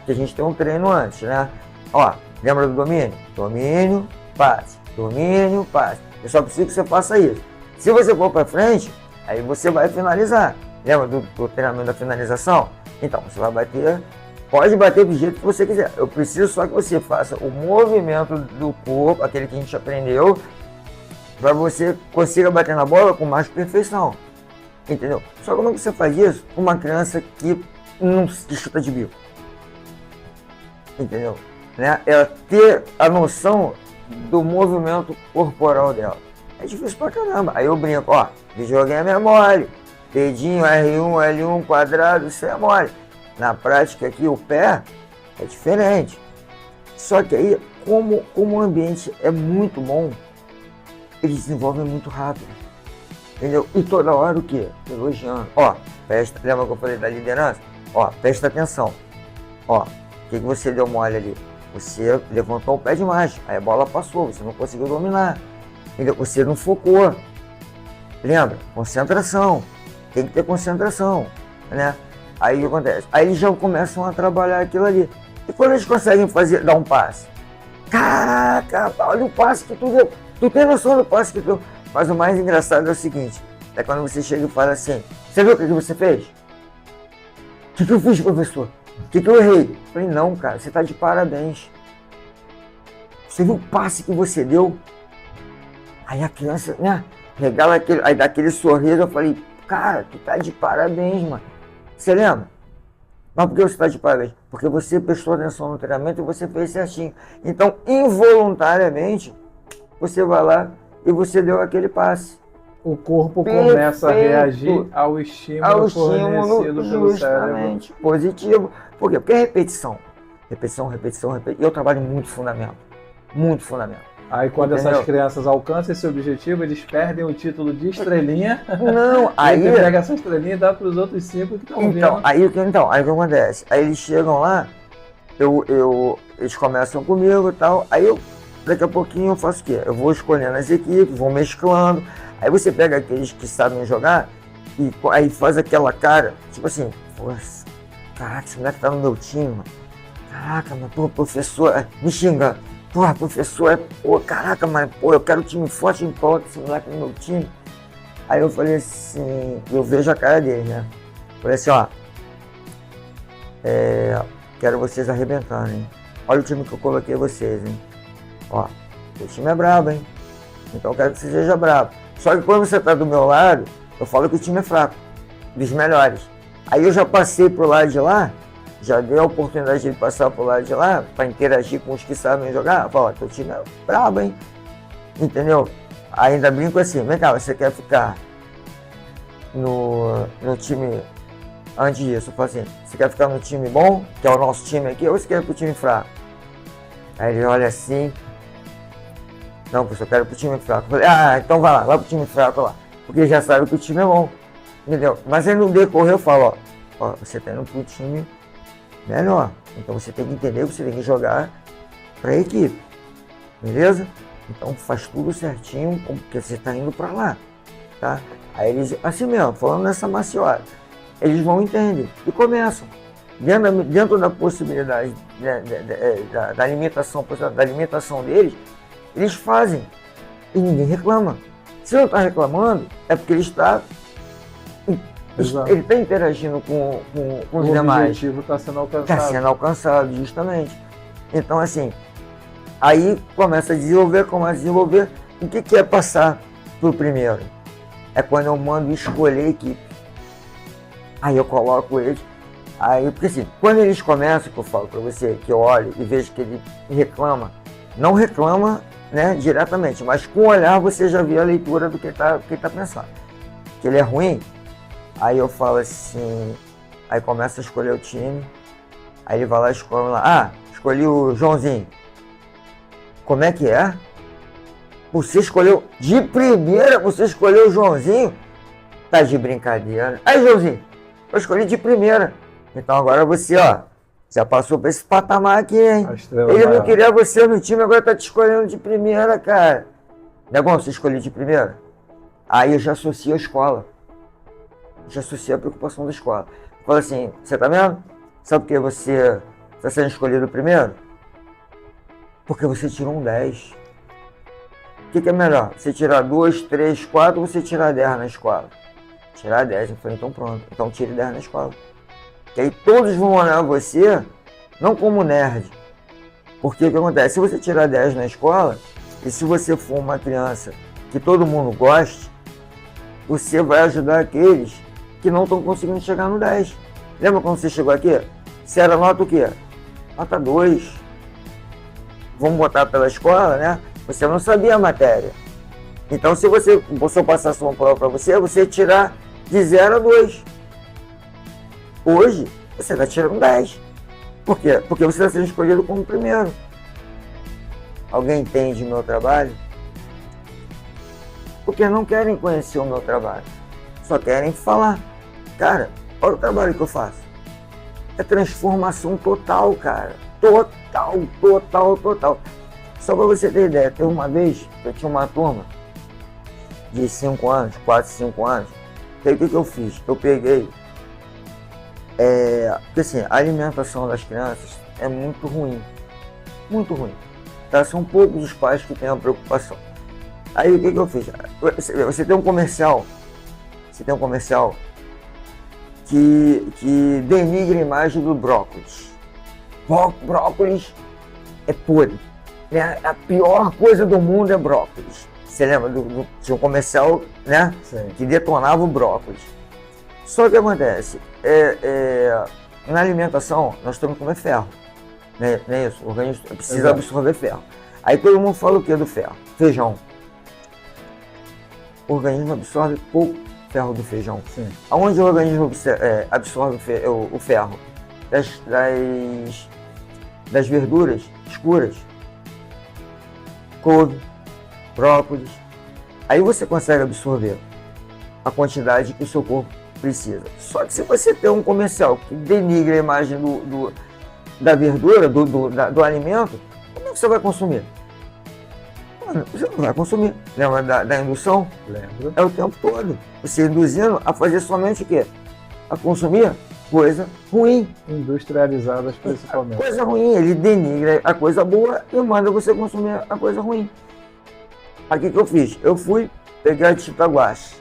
que a gente tem um treino antes, né? Ó, lembra do domínio? Domínio, passe. Domínio, passe. Eu só preciso que você faça isso. Se você for pra frente, aí você vai finalizar. Lembra do treinamento da finalização? Então, você vai bater, pode bater do jeito que você quiser. Eu preciso só que você faça o movimento do corpo, aquele que a gente aprendeu, para você consiga bater na bola com mais perfeição. Entendeu? Só como é que você faz isso com uma criança que não chuta de bico? Entendeu? Né? Ela ter a noção do movimento corporal dela. É difícil pra caramba. Aí eu brinco, ó, videogame é mole. Dedinho, R1, L1, quadrado, isso é mole. Na prática aqui, o pé é diferente. Só que aí, como o ambiente é muito bom, eles desenvolvem muito rápido. Entendeu? E toda hora o quê? Elogiando. Ó, lembra que eu falei da liderança? Ó, presta atenção. Ó, o que você deu mole ali? Você levantou o pé demais, aí a bola passou, você não conseguiu dominar. Entendeu? Você não focou. Lembra? Concentração. Tem que ter concentração, né? Aí o que acontece? Aí eles já começam a trabalhar aquilo ali. E quando eles conseguem dar um passe? Caraca, olha o passe que tu deu. Tu tem noção do passe que tu deu? Mas o mais engraçado é o seguinte, é quando você chega e fala assim, você viu o que você fez? O que eu fiz, professor? O que eu errei? Eu falei, não, cara, você tá de parabéns. Você viu o passe que você deu? Aí a criança, né, regala aquele, aí dá aquele sorriso, eu falei, cara, tu tá de parabéns, mano. Você lembra? Mas por que você tá de parabéns? Porque você prestou atenção no treinamento e você fez certinho. Então, involuntariamente, você vai lá e você deu aquele passe. O corpo começa a reagir ao estímulo fornecido pelo cérebro. Positivo. Por quê? Porque é repetição. Repetição. E eu trabalho muito fundamento. Muito fundamento. Aí quando Entendeu? essas crianças alcançam esse objetivo, eles perdem o título de estrelinha. Não, aí... Ele pega essa estrelinha e dá para os outros 5 que estão Então, vendo. aí o que acontece? Aí eles chegam lá, eles começam comigo e tal, aí daqui a pouquinho eu faço o quê? Eu vou escolhendo as equipes, vou mesclando, aí você pega aqueles que sabem jogar e aí faz aquela cara, tipo assim, caraca, esse moleque tá no meu time, mano. Caraca, mas pô, professor, me xinga. Porra, professor, caraca, mas pô, eu quero um time forte, não coloca esse moleque no meu time. Aí eu falei assim, eu vejo a cara dele, né? Falei assim, ó, quero vocês arrebentando, hein? Olha o time que eu coloquei vocês, hein? Ó, o time é brabo, hein? Então eu quero que você seja brabo. Só que quando você tá do meu lado, eu falo que o time é fraco, dos melhores. Aí eu já passei pro lado de lá, já dei a oportunidade de passar pro lado de lá, para interagir com os que sabem jogar. Eu falo, ó, teu time é brabo, hein? Entendeu? Ainda brinco assim, vem cá, você quer ficar no time, antes disso, eu falo assim, você quer ficar no time bom, que é o nosso time aqui, ou você quer ir pro time fraco? Aí ele olha assim, não, professor, eu quero ir pro time fraco. Eu falei, então vai pro time fraco lá, porque já sabe que o time é bom, entendeu? Mas aí no decorrer eu falo, ó, você tá indo pro time melhor, então você tem que entender que você tem que jogar pra equipe, beleza? Então faz tudo certinho, porque você está indo para lá, tá? Aí eles, assim mesmo, falando nessa maciota, eles vão entender e começam. Dentro da possibilidade da alimentação deles, eles fazem e ninguém reclama. Se não está reclamando, é porque ele está interagindo com os demais. O objetivo está sendo alcançado. Está sendo alcançado, justamente. Então, assim, aí começa a desenvolver. O que é passar pro primeiro? É quando eu mando escolher a equipe. Aí eu coloco eles. Aí, porque assim, quando eles começam, que eu falo pra você, que eu olho e vejo que ele reclama, não reclama, né, diretamente, mas com o olhar você já vê a leitura do que ele tá pensando. Que ele é ruim, aí eu falo assim, aí começa a escolher o time, aí ele vai lá e escolhe lá, escolhi o Joãozinho. Como é que é? Você escolheu de primeira, você escolheu o Joãozinho? Tá de brincadeira. Aí, Joãozinho, eu escolhi de primeira. Então agora você, ó, já passou pra esse patamar aqui, hein? Ele não queria você no time, agora tá te escolhendo de primeira, cara. Não é bom você escolher de primeira? Aí eu já associo a escola. Já associo a preocupação da escola. Fala assim, você tá vendo? Sabe por que você está sendo escolhido primeiro? Porque você tirou um 10. O que é melhor? Você tirar 2, 3, 4 ou você tirar 10 na escola? Tirar 10. Eu falei, então pronto. Então tire 10 na escola. Que aí todos vão olhar você, não como nerd. Porque o que acontece? Se você tirar 10 na escola, e se você for uma criança que todo mundo goste, você vai ajudar aqueles que não estão conseguindo chegar no 10. Lembra quando você chegou aqui? Você era nota o quê? Nota 2. Vamos botar pela escola, né? Você não sabia a matéria. Então, se eu passasse uma prova para você, você tirar de 0 a 2. Hoje, você está tirando 10. Por quê? Porque você está sendo escolhido como primeiro. Alguém entende o meu trabalho? Porque não querem conhecer o meu trabalho. Só querem falar. Cara, olha o trabalho que eu faço. É transformação total, cara. Total. Só para você ter ideia, teve uma vez, eu tinha uma turma de 5 anos, 4, 5 anos. Então, o que eu fiz? Eu peguei, porque assim, a alimentação das crianças é muito ruim. Tá? São poucos os pais que têm a preocupação. Aí o que eu fiz? Você tem um comercial que denigre a imagem do brócolis. Brócolis é podre. Né? A pior coisa do mundo é brócolis. Você lembra de um comercial, né? Sim. Que detonava o brócolis. Só que acontece, na alimentação nós temos que comer ferro. Né? Não é isso? O organismo precisa absorver ferro. Aí todo mundo fala o que do ferro? Feijão. O organismo absorve pouco ferro do feijão. Sim. Aonde o organismo absorve o ferro? Das verduras escuras. couve, brócolis. Aí você consegue absorver a quantidade que o seu corpo precisa. Só que se você tem um comercial que denigre a imagem da verdura, do alimento, como é que você vai consumir? Mano, você não vai consumir. Lembra da indução? Lembro. É o tempo todo. Você induzindo a fazer somente o quê? A consumir coisa ruim. Industrializadas principalmente. Coisa ruim, ele denigra a coisa boa e manda você consumir a coisa ruim. Aí o que eu fiz? Eu fui pegar a tinta guache.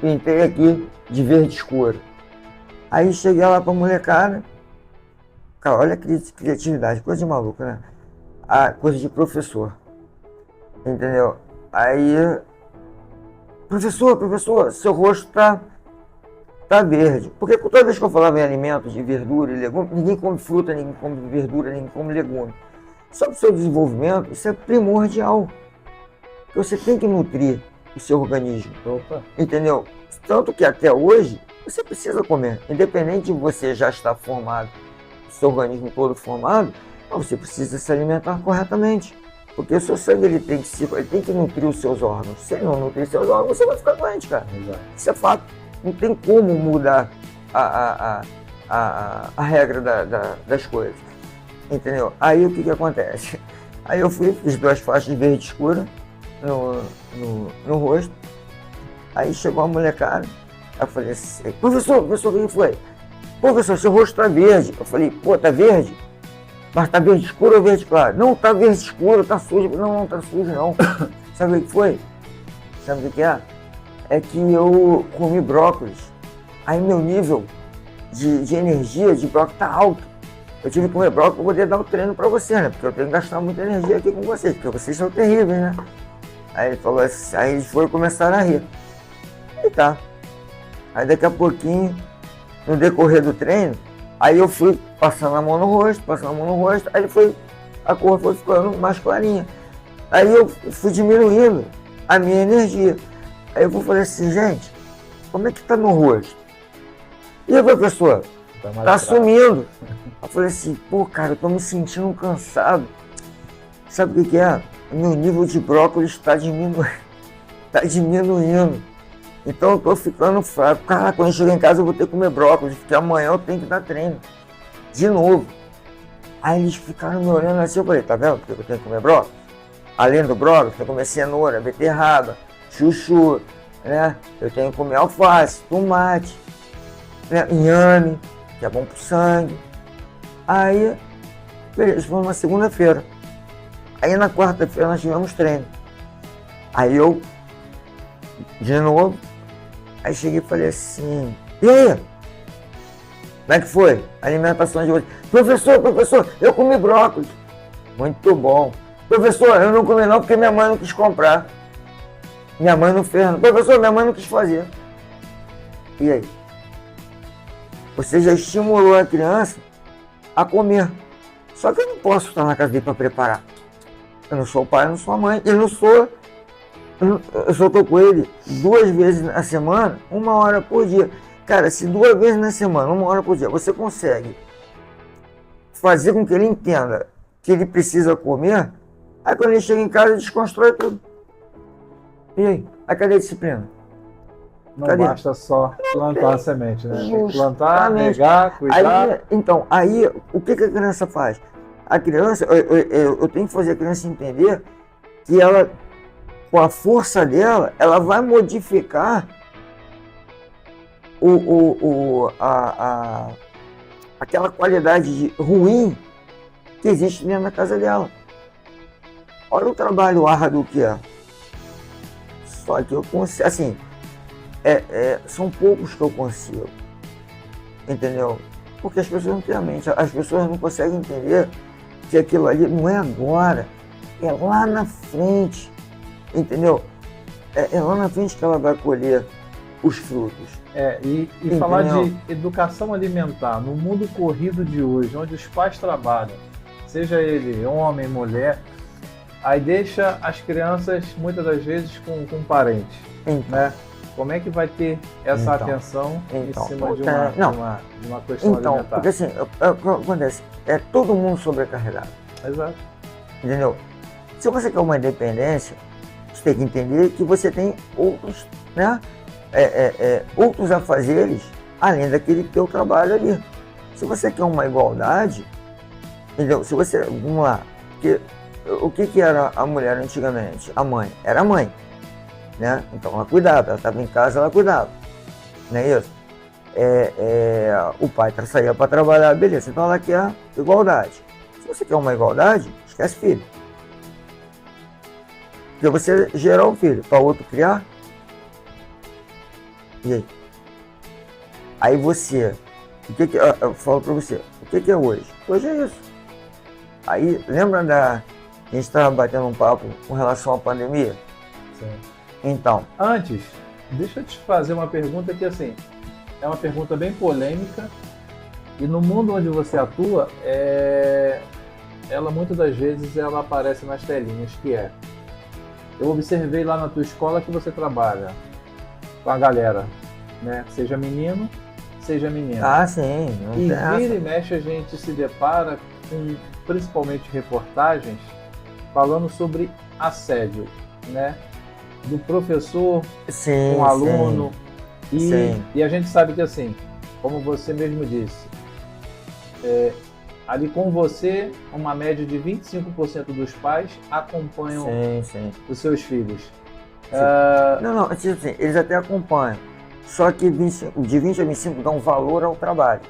Pintei aqui de verde escuro. Aí cheguei lá pra molecada. Cara, olha a criatividade, coisa de maluco, né? A coisa de professor. Entendeu? Aí, professor, seu rosto tá verde. Porque toda vez que eu falava em alimentos de verdura e legume, ninguém come fruta, ninguém come verdura, ninguém come legume. Só para o seu desenvolvimento, isso é primordial. Porque você tem que nutrir o seu organismo. Opa. Entendeu? Tanto que até hoje, você precisa comer. Independente de você já estar formado, o seu organismo todo formado, você precisa se alimentar corretamente. Porque o seu sangue ele tem que nutrir os seus órgãos. Se ele não nutrir seus órgãos, você vai ficar doente, cara. Exato. Isso é fato. Não tem como mudar a regra das coisas. Entendeu? Aí o que acontece? Aí eu fiz 2 faixas de verde escura no rosto. Aí chegou a molecada. Eu falei assim, professor, o que foi? Professor, seu rosto tá verde. Eu falei, pô, tá verde? Mas tá verde escuro ou verde claro? Não, tá verde escuro, tá sujo. Não tá sujo não. Sabe o que foi? Sabe o que é? É que eu comi brócolis. Aí meu nível de energia de brócolis tá alto. Eu tive que comer brócolis para poder dar o treino para você, né? Porque eu tenho que gastar muita energia aqui com vocês, porque vocês são terríveis, né? Aí ele falou assim, aí eles foram começar a rir. Aí tá. Aí daqui a pouquinho, no decorrer do treino, aí eu fui passando a mão no rosto, aí a cor foi ficando mais clarinha. Aí eu fui diminuindo a minha energia. Aí eu falei assim, gente, como é que tá meu rosto? E aí, professor? Tá sumindo. Eu falei assim, pô, cara, eu tô me sentindo cansado. Sabe o que é? Meu nível de brócolis está diminuindo. Então eu tô ficando fraco. Cara, quando eu chegar em casa eu vou ter que comer brócolis, porque amanhã eu tenho que dar treino. De novo. Aí eles ficaram me olhando assim, eu falei, tá vendo porque eu tenho que comer brócolis? Além do brócolis, eu comer cenoura, beterraba, chuchu, né? Eu tenho que comer alface, tomate, né? Inhame, que é bom pro sangue. Aí, beleza, foi uma segunda-feira. Aí na quarta-feira nós tivemos treino. Aí eu, de novo, aí cheguei e falei assim, e aí? Como é que foi? A alimentação de hoje. Professor, eu comi brócolis. Muito bom. Professor, eu não comi não porque minha mãe não quis comprar. Minha mãe não fez. Professor, minha mãe não quis fazer. E aí? Você já estimulou a criança a comer. Só que eu não posso estar na casa dele para preparar. Eu não sou o pai, eu não sou a mãe. Eu só tô com ele 2 vezes na semana, 1 hora por dia. Cara, se 2 vezes na semana, 1 hora por dia, você consegue fazer com que ele entenda que ele precisa comer, aí quando ele chega em casa, ele desconstrói tudo. E aí? Aí cadê a disciplina? Não basta só plantar a semente, né? Tem que plantar, regar, cuidar. Aí, o que a criança faz? A criança, eu tenho que fazer a criança entender que ela, com a força dela, ela vai modificar aquela qualidade ruim que existe dentro da casa dela. Olha o trabalho árduo que é. Só que eu consigo, assim, são poucos que eu consigo, entendeu? Porque as pessoas não têm a mente, as pessoas não conseguem entender que aquilo ali não é agora, é lá na frente, entendeu? É lá na frente que ela vai colher os frutos. E falar de educação alimentar no mundo corrido de hoje, onde os pais trabalham, seja ele homem, mulher, aí deixa as crianças muitas das vezes com parentes, né? Como é que vai ter essa atenção em cima de uma questão alimentar? Porque assim, acontece, todo mundo sobrecarregado. Exato. Entendeu? Se você quer uma independência, você tem que entender que você tem outros, né, outros afazeres além daquele teu trabalho ali. Se você quer uma igualdade, entendeu? Se você, vamos lá, o que era a mulher antigamente? A mãe, era a mãe, né? Então ela cuidava, ela estava em casa, ela cuidava, não é isso? O pai saía para trabalhar, beleza, então ela quer igualdade. Se você quer uma igualdade, esquece filho. Porque você gerar um filho para outro criar, e aí? Aí você, eu falo para você, o que é hoje? Hoje é isso. Aí, lembra a gente estava batendo um papo com relação à pandemia? Sim. Então. Antes, deixa eu te fazer uma pergunta que, assim, é uma pergunta bem polêmica e no mundo onde você atua, ela muitas das vezes ela aparece nas telinhas, que é: eu observei lá na tua escola que você trabalha com a galera, né? Seja menino, seja menina. Ah, sim. E vira e mexe a gente se depara com, principalmente, reportagens falando sobre assédio, né? Do professor com o aluno. E a gente sabe que, assim, como você mesmo disse, ali com você, uma média de 25% dos pais acompanham os seus filhos. Não, assim, eles até acompanham, só que de 20 a 25 dão valor ao trabalho,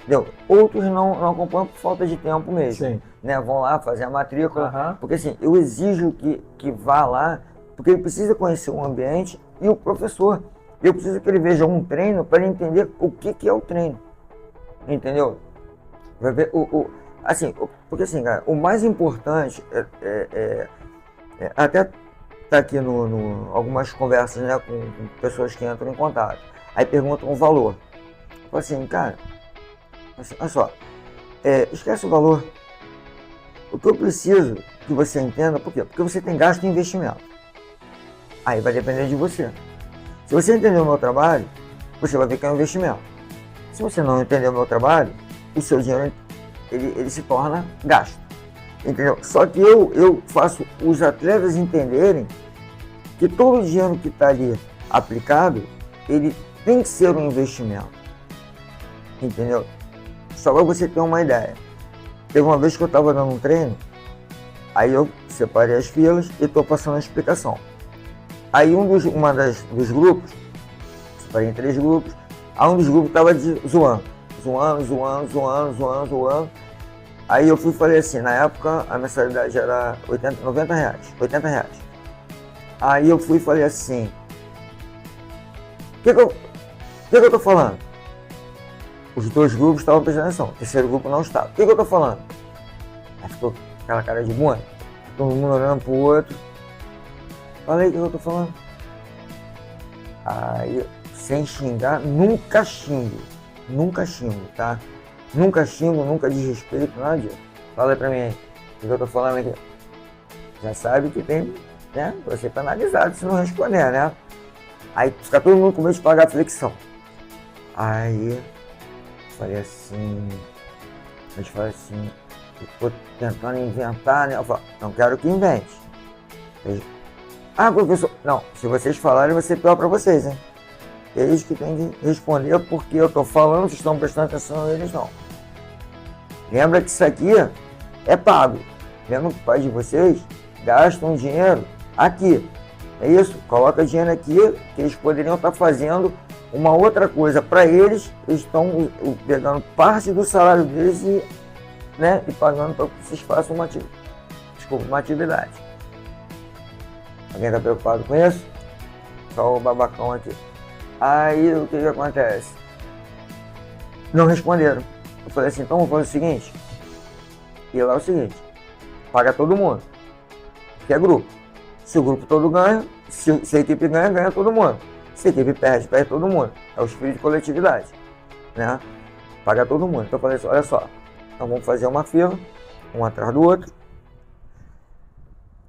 entendeu? Outros não acompanham por falta de tempo mesmo, né? Vão lá fazer a matrícula, porque assim, eu exijo que vá lá, porque ele precisa conhecer o ambiente e o professor. Eu preciso que ele veja um treino para ele entender o que é o treino, entendeu? Vai ver assim, porque assim, cara, o mais importante até tá aqui no algumas conversas, né, com pessoas que entram em contato, aí perguntam o valor. Eu falo assim, cara, assim, olha só, esquece o valor. O que eu preciso que você entenda, por quê? Porque você tem gasto e investimento. Aí vai depender de você. Se você entender o meu trabalho, você vai ver que é um investimento. Se você não entender o meu trabalho, o seu dinheiro ele se torna gasto, entendeu? Só que eu faço os atletas entenderem que todo o dinheiro que está ali aplicado, ele tem que ser um investimento, entendeu? Só para você ter uma ideia. Teve uma vez que eu estava dando um treino, aí eu separei as filas e estou passando a explicação. Aí dos grupos, separei em 3 grupos, aí um dos grupos estava zoando. Aí eu fui e falei assim, na época a mensalidade era 80 reais. Aí eu fui e falei assim, o que eu tô falando? Os 2 grupos estavam prestando atenção, o terceiro grupo não estava. O que eu tô falando? Aí ficou aquela cara de bunda, todo mundo olhando pro outro. Falei o que eu tô falando. Aí, sem xingar, nunca xingo, tá? Nunca xingo, nunca desrespeito, nada disso. Fala aí pra mim aí, o que eu tô falando aqui. Já sabe que tem, né? Você tá analisado se não responder, né? Aí fica todo mundo com medo de pagar a flexão. Aí, falei assim, eu tô tentando inventar, né? Eu falo, não quero que invente. Professor, não, se vocês falarem vai ser pior para vocês, hein? Eles que têm que responder porque eu tô falando, vocês estão prestando atenção, eles não. Lembra que isso aqui é pago. Lembra que o pai de vocês gastam dinheiro aqui. É isso? Coloca dinheiro aqui, que eles poderiam estar fazendo uma outra coisa para eles. Eles estão pegando parte do salário deles e pagando para que vocês façam uma atividade. Alguém está preocupado com isso? Só o babacão aqui. Aí o que acontece? Não responderam. Eu falei assim, então vamos fazer o seguinte. E lá é o seguinte, paga todo mundo. Que é grupo. Se o grupo todo ganha, se a equipe ganha, ganha todo mundo. Se a equipe perde, perde todo mundo. É o espírito de coletividade, né? Paga todo mundo. Então eu falei assim, olha só, então vamos fazer uma fila, um atrás do outro.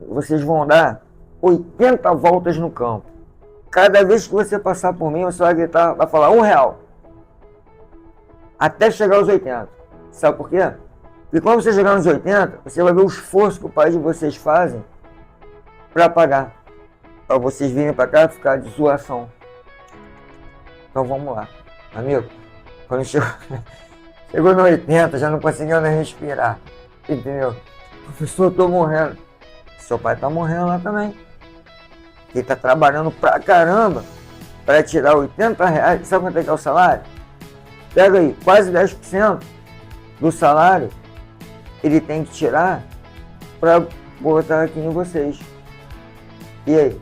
Vocês vão dar 80 voltas no campo. Cada vez que você passar por mim, você vai gritar, vai falar R$1. Até chegar aos 80. Sabe por quê? Porque quando você chegar nos 80, você vai ver o esforço que o pai de vocês fazem para pagar. Para vocês virem para cá ficar de zoação. Então vamos lá. Amigo, quando chegou no 80, já não conseguiu nem respirar. Entendeu? Professor, eu tô morrendo. Seu pai tá morrendo lá também. Ele tá trabalhando pra caramba para tirar R$80. Sabe quanto é que é o salário? Pega aí, quase 10% do salário ele tem que tirar para botar aqui em vocês. E aí?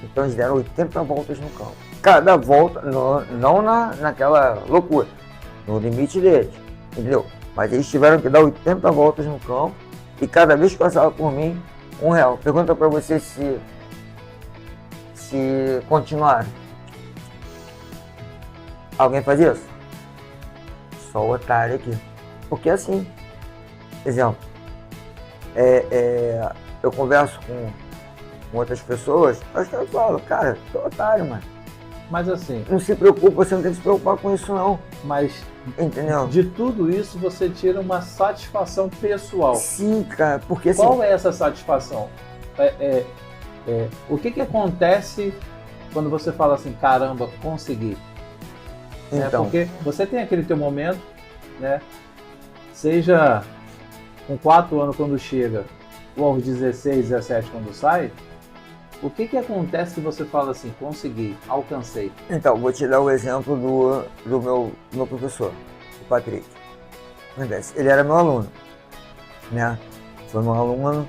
Então eles deram 80 voltas no campo. Cada volta, não naquela loucura, no limite deles, entendeu? Mas eles tiveram que dar 80 voltas no campo e cada vez que passava por mim, R$1. Pergunta para você se continuaram. Alguém faz isso? Só o otário aqui. Porque assim, exemplo, eu converso com outras pessoas, acho que eu falo, cara, tô otário, mano. Mas assim... Não se preocupa, você não tem que se preocupar com isso não. Mas, entendeu? De tudo isso, você tira uma satisfação pessoal. Sim, cara, porque assim... Qual é essa satisfação? O que acontece quando você fala assim, caramba, consegui? Então. Porque você tem aquele teu momento, né? Seja com 4 anos quando chega, ou aos 16, 17 quando sai, o que acontece que você fala assim, consegui, alcancei? Então, vou te dar o exemplo do meu professor, o Patrick. Ele era meu aluno, né? Foi meu aluno,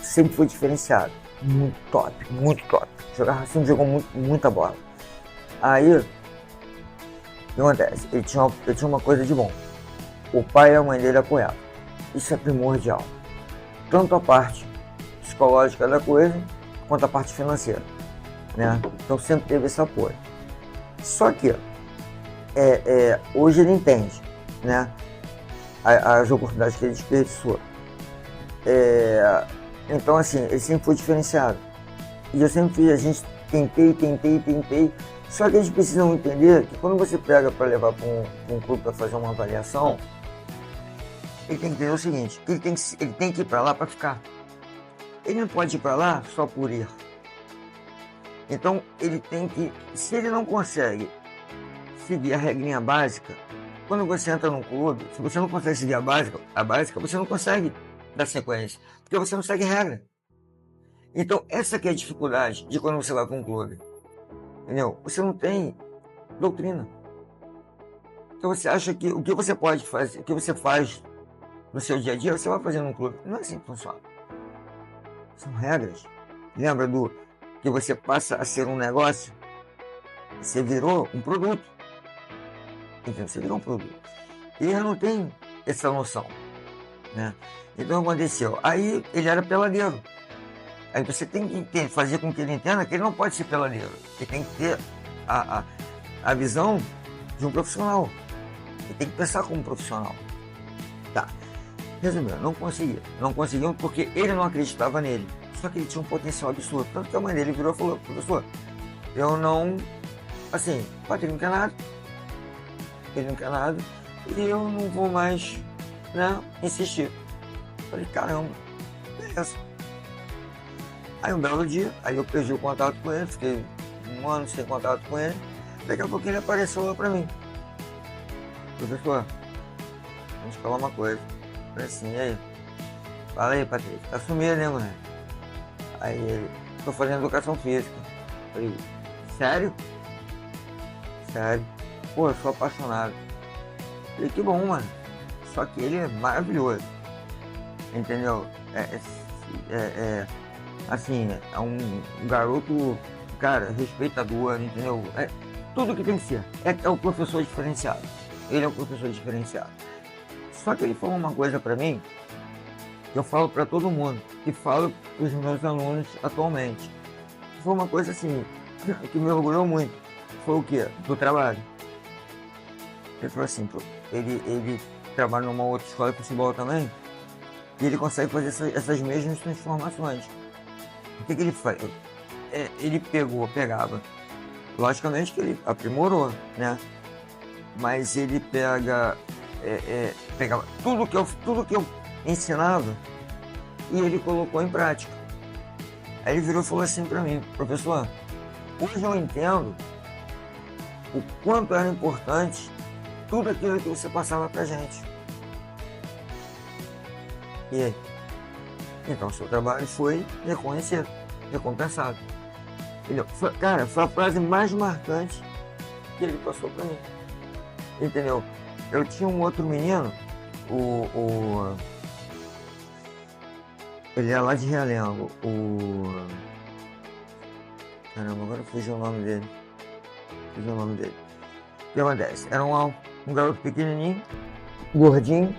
sempre foi diferenciado, muito top, muito top. Jogava assim, jogou muita bola. Aí, o que acontece? Ele tinha uma coisa de bom. O pai e a mãe dele apoiavam. Isso é primordial. Tanto a parte psicológica da coisa, quanto a parte financeira, né? Então sempre teve esse apoio. Só que hoje ele entende, né? As oportunidades que ele desperdiçou. Então assim, ele sempre foi diferenciado. E eu sempre fiz, a gente tentei. Só que eles precisam entender que quando você pega para levar para um clube para fazer uma avaliação, ele tem que entender o seguinte, que ele tem que ir para lá para ficar. Ele não pode ir para lá só por ir. Então ele tem que, se ele não consegue seguir a regrinha básica, quando você entra num clube, se você não consegue seguir a básica, você não consegue dar sequência, porque você não segue regra. Então essa que é a dificuldade de quando você vai para um clube. Entendeu? Você não tem doutrina. Então você acha que o que você pode fazer, o que você faz no seu dia a dia, você vai fazer num clube. Não é assim que funciona. São regras. Lembra do que você passa a ser um negócio? Você virou um produto. Entendeu? Você virou um produto. E ele não tem essa noção, né? Então aconteceu. Aí ele era peladeiro. Aí você tem que fazer com que ele entenda que ele não pode ser peladeiro. Ele tem que ter a visão de um profissional. Ele tem que pensar como um profissional. Tá. Resumindo, não conseguiu porque ele não acreditava nele. Só que ele tinha um potencial absurdo. Tanto que a mãe dele virou e falou, professor, eu não... Assim, o Patrick não quer nada. Ele não quer nada. E eu não vou mais, né, insistir. Falei, caramba, beleza. Aí um belo dia, aí eu perdi o contato com ele, fiquei 1 ano sem contato com ele. Daqui a pouco ele apareceu lá pra mim. Professor, vamos falar uma coisa. Falei assim, e aí? Fala aí, Patrick, tá sumido, né, mano? Aí ele, tô fazendo educação física. Falei, sério? Sério? Pô, eu sou apaixonado. Falei, que bom, mano. Só que ele é maravilhoso. Entendeu? Assim, é um garoto, cara, respeitador, entendeu? É tudo que tem que ser. É o professor diferenciado. Ele é o professor diferenciado. Só que ele falou uma coisa pra mim, que eu falo pra todo mundo, e falo pros meus alunos atualmente. Foi uma coisa assim, que me orgulhou muito. Foi o quê? Do trabalho. Ele falou assim, ele trabalha numa outra escola de futebol também, e ele consegue fazer essas mesmas transformações. O que ele faz? Ele pegava. Logicamente que ele aprimorou, né? Mas ele pegava tudo que eu ensinava e ele colocou em prática. Aí ele virou e falou assim pra mim: professor, hoje eu entendo o quanto era importante tudo aquilo que você passava pra gente. E aí? Então, seu trabalho foi reconhecido, recompensado. Cara, foi a frase mais marcante que ele passou pra mim. Entendeu? Eu tinha um outro menino, ele é lá de Realengo, caramba, agora fugiu o nome dele. O que acontece? Era um garoto pequenininho, gordinho,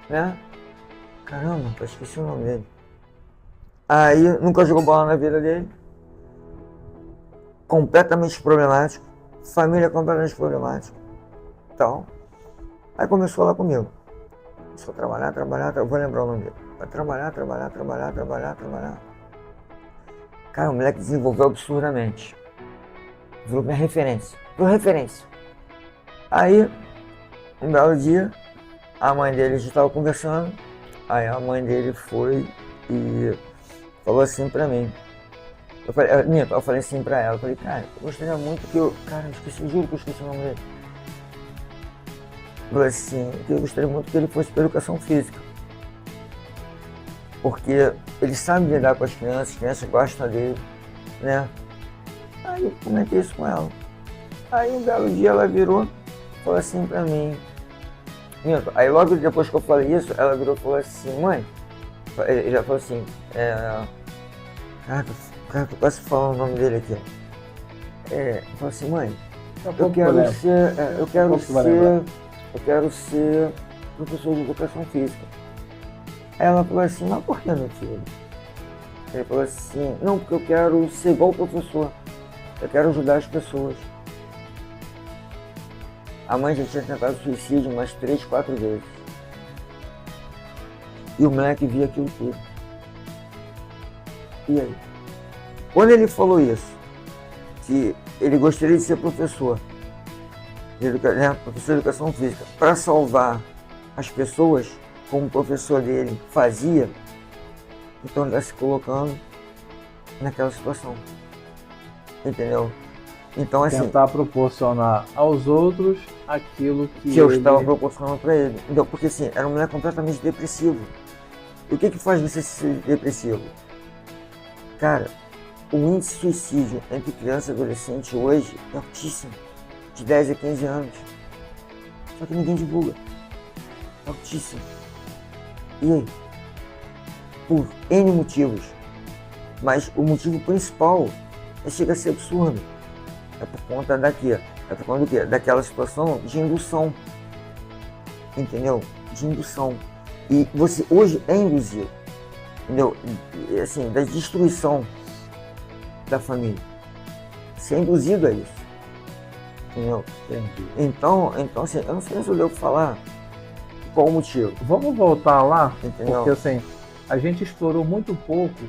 né? Caramba, eu esqueci o nome dele. Aí, nunca jogou bola na vida dele. Completamente problemático. Família completamente problemática. Então, aí começou lá comigo. Começou a trabalhar, eu vou lembrar o nome dele. Vai trabalhar. Cara, o moleque desenvolveu absurdamente. Virou minha referência. Aí, um belo dia, a mãe dele, a gente estava conversando. Aí a mãe dele foi e falou assim pra mim. Eu falei assim pra ela, eu falei, cara, eu gostaria muito que eu. Cara, juro que eu esqueci o nome dele. Eu falei assim, que eu gostaria muito que ele fosse pra educação física. Porque ele sabe lidar com as crianças gostam dele, né? Aí eu comentei isso com ela. Aí um belo dia ela virou e falou assim pra mim. Aí logo depois que eu falei isso, ela virou e falou assim, mãe, ele já falou assim, cara, tô quase falando o nome dele aqui. Falou assim, mãe, eu quero ser professor de educação física. Aí ela falou assim, mas por que, meu filho? Ele falou assim, não, porque eu quero ser igual o professor, eu quero ajudar as pessoas. A mãe já tinha tentado suicídio umas 3, 4 vezes. E o moleque via aquilo tudo. E aí? Quando ele falou isso, que ele gostaria de ser professor, professor de educação física, para salvar as pessoas, como o professor dele fazia, então ele está se colocando naquela situação. Entendeu? Então, assim, tentar proporcionar aos outros aquilo que eu estava proporcionando para ele. Então, porque assim, era um moleque completamente depressivo. E o que faz você ser depressivo? Cara, o índice de suicídio entre criança e adolescente hoje é altíssimo. De 10 a 15 anos. Só que ninguém divulga. É altíssimo. E aí? Por N motivos. Mas o motivo principal chega a ser absurdo. É por conta daquela situação de indução. Entendeu? De indução. E você hoje é induzido. Entendeu? Assim, da destruição da família. Você é induzido a isso. Entendeu? Entendi. Então assim, eu não sei se eu devo falar qual o motivo. Vamos voltar lá, entendeu? Porque assim, a gente explorou muito pouco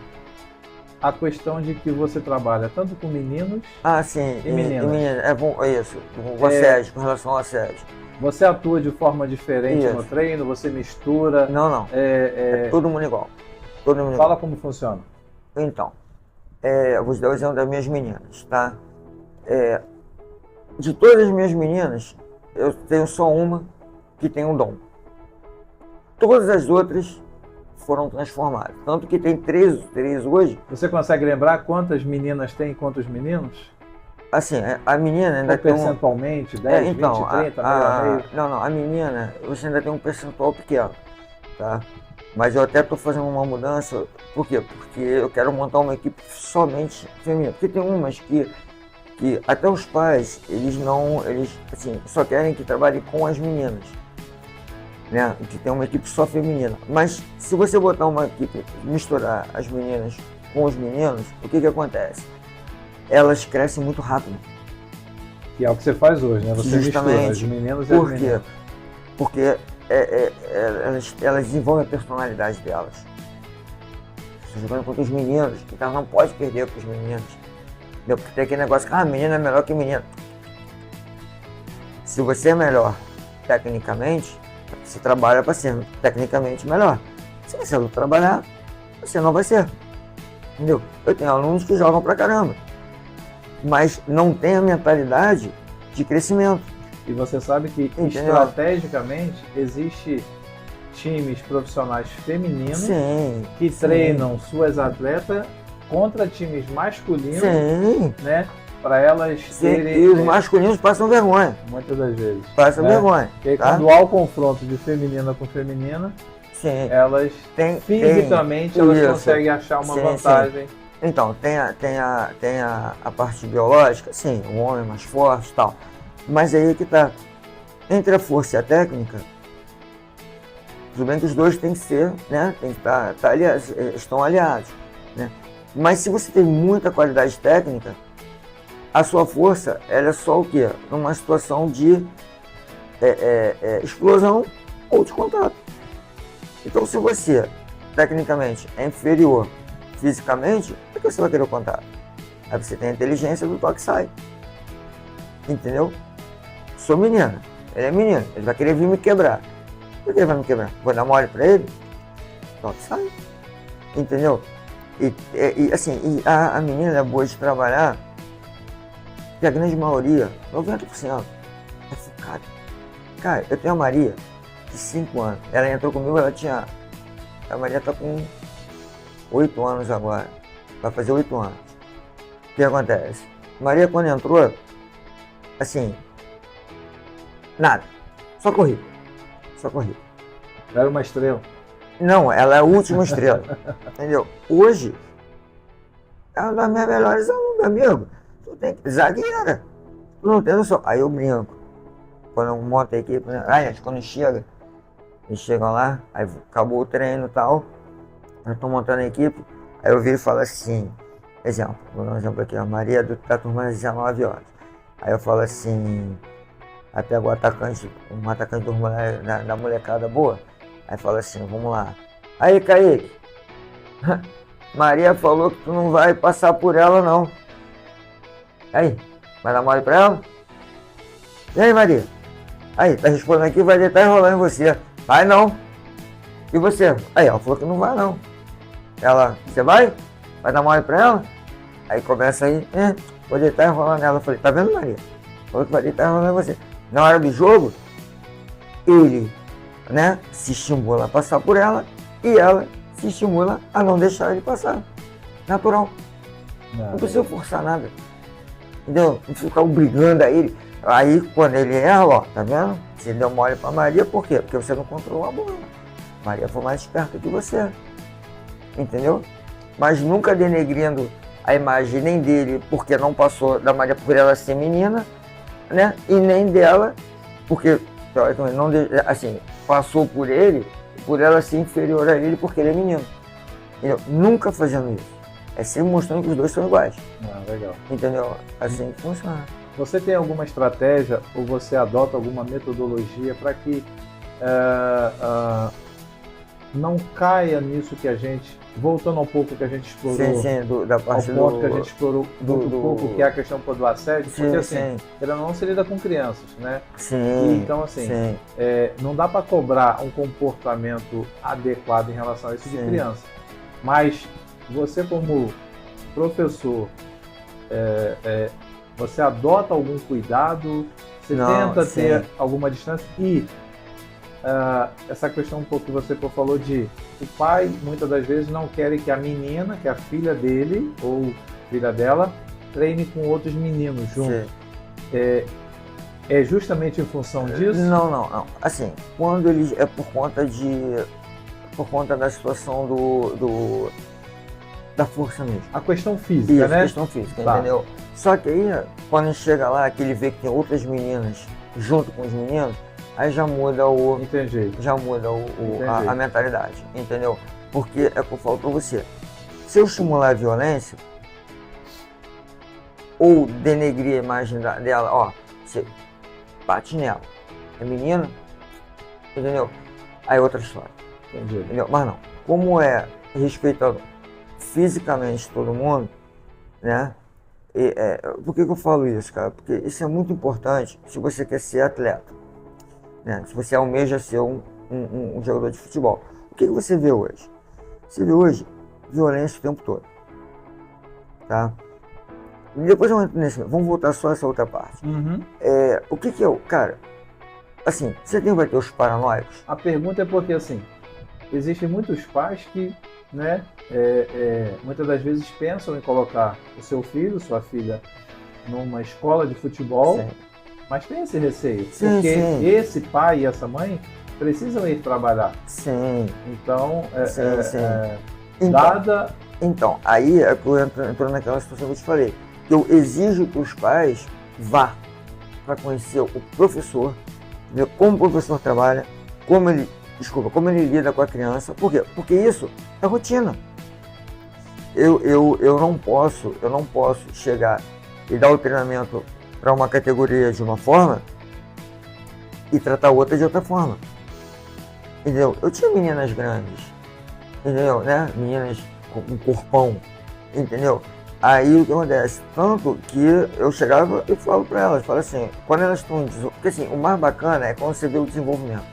a questão de que você trabalha tanto com meninos e meninas. É bom, é isso, com assédio, com relação ao assédio. Você atua de forma diferente no treino, você mistura? Não. É todo mundo igual. Fala como funciona. Então, eu vou te dar o exemplo das minhas meninas, tá? De todas as minhas meninas, eu tenho só uma que tem um dom. Todas as outras foram transformadas. Tanto que tem 3 hoje. Você consegue lembrar quantas meninas tem e quantos meninos? Assim, a menina ainda tem percentualmente, 10, então, 20, 30, meio. Não, a menina, você ainda tem um percentual pequeno, tá? Mas eu até estou fazendo uma mudança, por quê? Porque eu quero montar uma equipe somente feminina. Porque tem umas que até os pais, eles assim, só querem que trabalhe com as meninas, né? Que tem uma equipe só feminina. Mas se você botar uma equipe, misturar as meninas com os meninos, o que acontece? Elas crescem muito rápido. Que é o que você faz hoje, né? Você mistura os meninos e as meninas. Porque elas desenvolvem a personalidade delas. Você jogando contra os meninos, então não pode perder para os meninos. Porque tem aquele negócio que menina é melhor que menino. Se você é melhor tecnicamente, você trabalha para ser tecnicamente melhor. Se você não trabalhar, você não vai ser. entendeu? Eu tenho alunos que jogam pra caramba, mas não tem a mentalidade de crescimento. E você sabe que, Entendeu? estrategicamente, existe times profissionais femininos Sim, que sim. treinam suas atletas contra times masculinos, Sim, né? Para elas sim. terem, E os masculinos passam vergonha. muitas das vezes. Passam né? vergonha. Porque aí, Tá? quando há o confronto de feminina com feminina, Sim. elas fisicamente elas isso. conseguem achar uma Sim, vantagem. Então, tem a parte biológica, sim, o homem é mais forte e tal. Mas aí que tá. Entre a força e a técnica, tudo bem que os dois têm que ser, né? Tem que estar aliados, estão aliados, né? Mas se você tem muita qualidade técnica, a sua força, ela é só o quê? Numa situação de explosão ou de contato. Então, se você, tecnicamente, é inferior fisicamente, por que você vai querer o contato? Aí você tem a inteligência do toque sai. Entendeu? Sou menina, ele é menino, ele vai querer vir me quebrar. Por que ele vai me quebrar? Vou dar mole pra ele? Toque sai. Entendeu? E assim, a menina é boa de trabalhar, que a grande maioria, 90%, é focada. Cara, eu tenho a Maria, de 5 anos. Ela entrou comigo, a Maria tá com 8 anos agora. Vai fazer 8 anos. O que acontece? Maria, quando entrou, assim, nada. Só corrida. Era uma estrela. Não, ela é a última estrela. Entendeu? Hoje, é uma das minhas melhores alunas, meu amigo. Tu tem que zagueira. Tu não tem noção. Aí eu brinco. Quando eu monto a equipe, né? Quando chega, eles chegam lá, aí acabou o treino e tal. Eu tô montando a equipe. Aí eu viro e falo assim, exemplo, vou dar um exemplo aqui, a Maria da turma às 19 horas. Aí eu falo assim, aí pego um atacante da molecada boa. Aí fala assim, vamos lá. Aí, Kaique, Maria falou que tu não vai passar por ela, não. Aí, vai dar mole pra ela? E aí, Maria? Aí, tá respondendo aqui, vai deitar e rolar em você. Vai não. E você? Aí, ela falou que não vai, não. Ela, você vai? Vai dar mole pra ela? Aí começa aí, vou deitar e rolar nela. Eu falei, tá vendo, Maria? Falou que vai deitar e rolar em você. Na hora do jogo, ele, né, se estimula a passar por ela e ela se estimula a não deixar ele passar. Natural. Não precisa forçar nada. Entendeu? Não precisa ficar obrigando a ele. Aí, quando ele erra, ó, tá vendo? Você deu mole pra Maria, por quê? Porque você não controlou a bola. Maria foi mais esperta que você. Entendeu? Mas nunca denegrindo a imagem nem dele, porque não passou da Maria por ela ser menina, né? E nem dela, porque, teoricamente, não, assim, passou por ele, por ela ser inferior a ele, porque ele é menino. Entendeu? Nunca fazendo isso. É sempre mostrando que os dois são iguais. Legal. Entendeu? Assim que funciona. Você tem alguma estratégia ou você adota alguma metodologia para que não caia nisso que a gente, voltando ao pouco que a gente explorou, da parte ao ponto que a gente explorou muito pouco, que é a questão do assédio, porque assim, ele não se lida com crianças, né? Sim, então assim, não dá para cobrar um comportamento adequado em relação a isso de criança, mas você como professor, você adota algum cuidado, você tenta ter alguma distância e essa questão um pouco que você falou de o pai muitas das vezes não quer que a menina, que é a filha dele ou filha dela, treine com outros meninos juntos. É justamente em função disso? Não. Assim, quando eles é por conta da situação da força mesmo. A questão física, né? A questão física, entendeu? Só que aí, quando ele chega lá, que ele vê que tem outras meninas junto com os meninos, aí já muda a mentalidade, entendeu? Porque é o que eu falo pra você. Se eu estimular a violência, ou denegrir a imagem dela, ó, você bate nela, é menina, entendeu? Aí outra história, entendeu? Mas não, como é respeitando fisicamente todo mundo, né? Por que eu falo isso, cara? Porque isso é muito importante se você quer ser atleta, né? Se você almeja ser um jogador de futebol. O que você vê hoje? Você vê hoje violência o tempo todo. tá? Depois eu entro nesse, vamos voltar só a essa outra parte. O que que eu, cara, assim, você vai ter os paranoicos? A pergunta é porque, assim, existem muitos pais que, né, muitas das vezes pensam em colocar o seu filho, sua filha, numa escola de futebol, Sim. mas tem esse receio, Sim, porque sim. esse pai e essa mãe precisam ir trabalhar. Sim. Então, Então, aí é que eu entro naquela situação que eu te falei. Eu exijo que os pais vá para conhecer o professor, ver como o professor trabalha, como ele lida com a criança. Por quê? Porque isso é rotina. Eu não posso chegar e dar o treinamento para uma categoria de uma forma e tratar outra de outra forma. Entendeu? Eu tinha meninas grandes, entendeu? Né? Meninas com um corpão, entendeu? Aí o que acontece? Tanto que eu chegava e falo para elas, falo assim, quando elas estão... Porque assim, o mais bacana é quando você vê o desenvolvimento,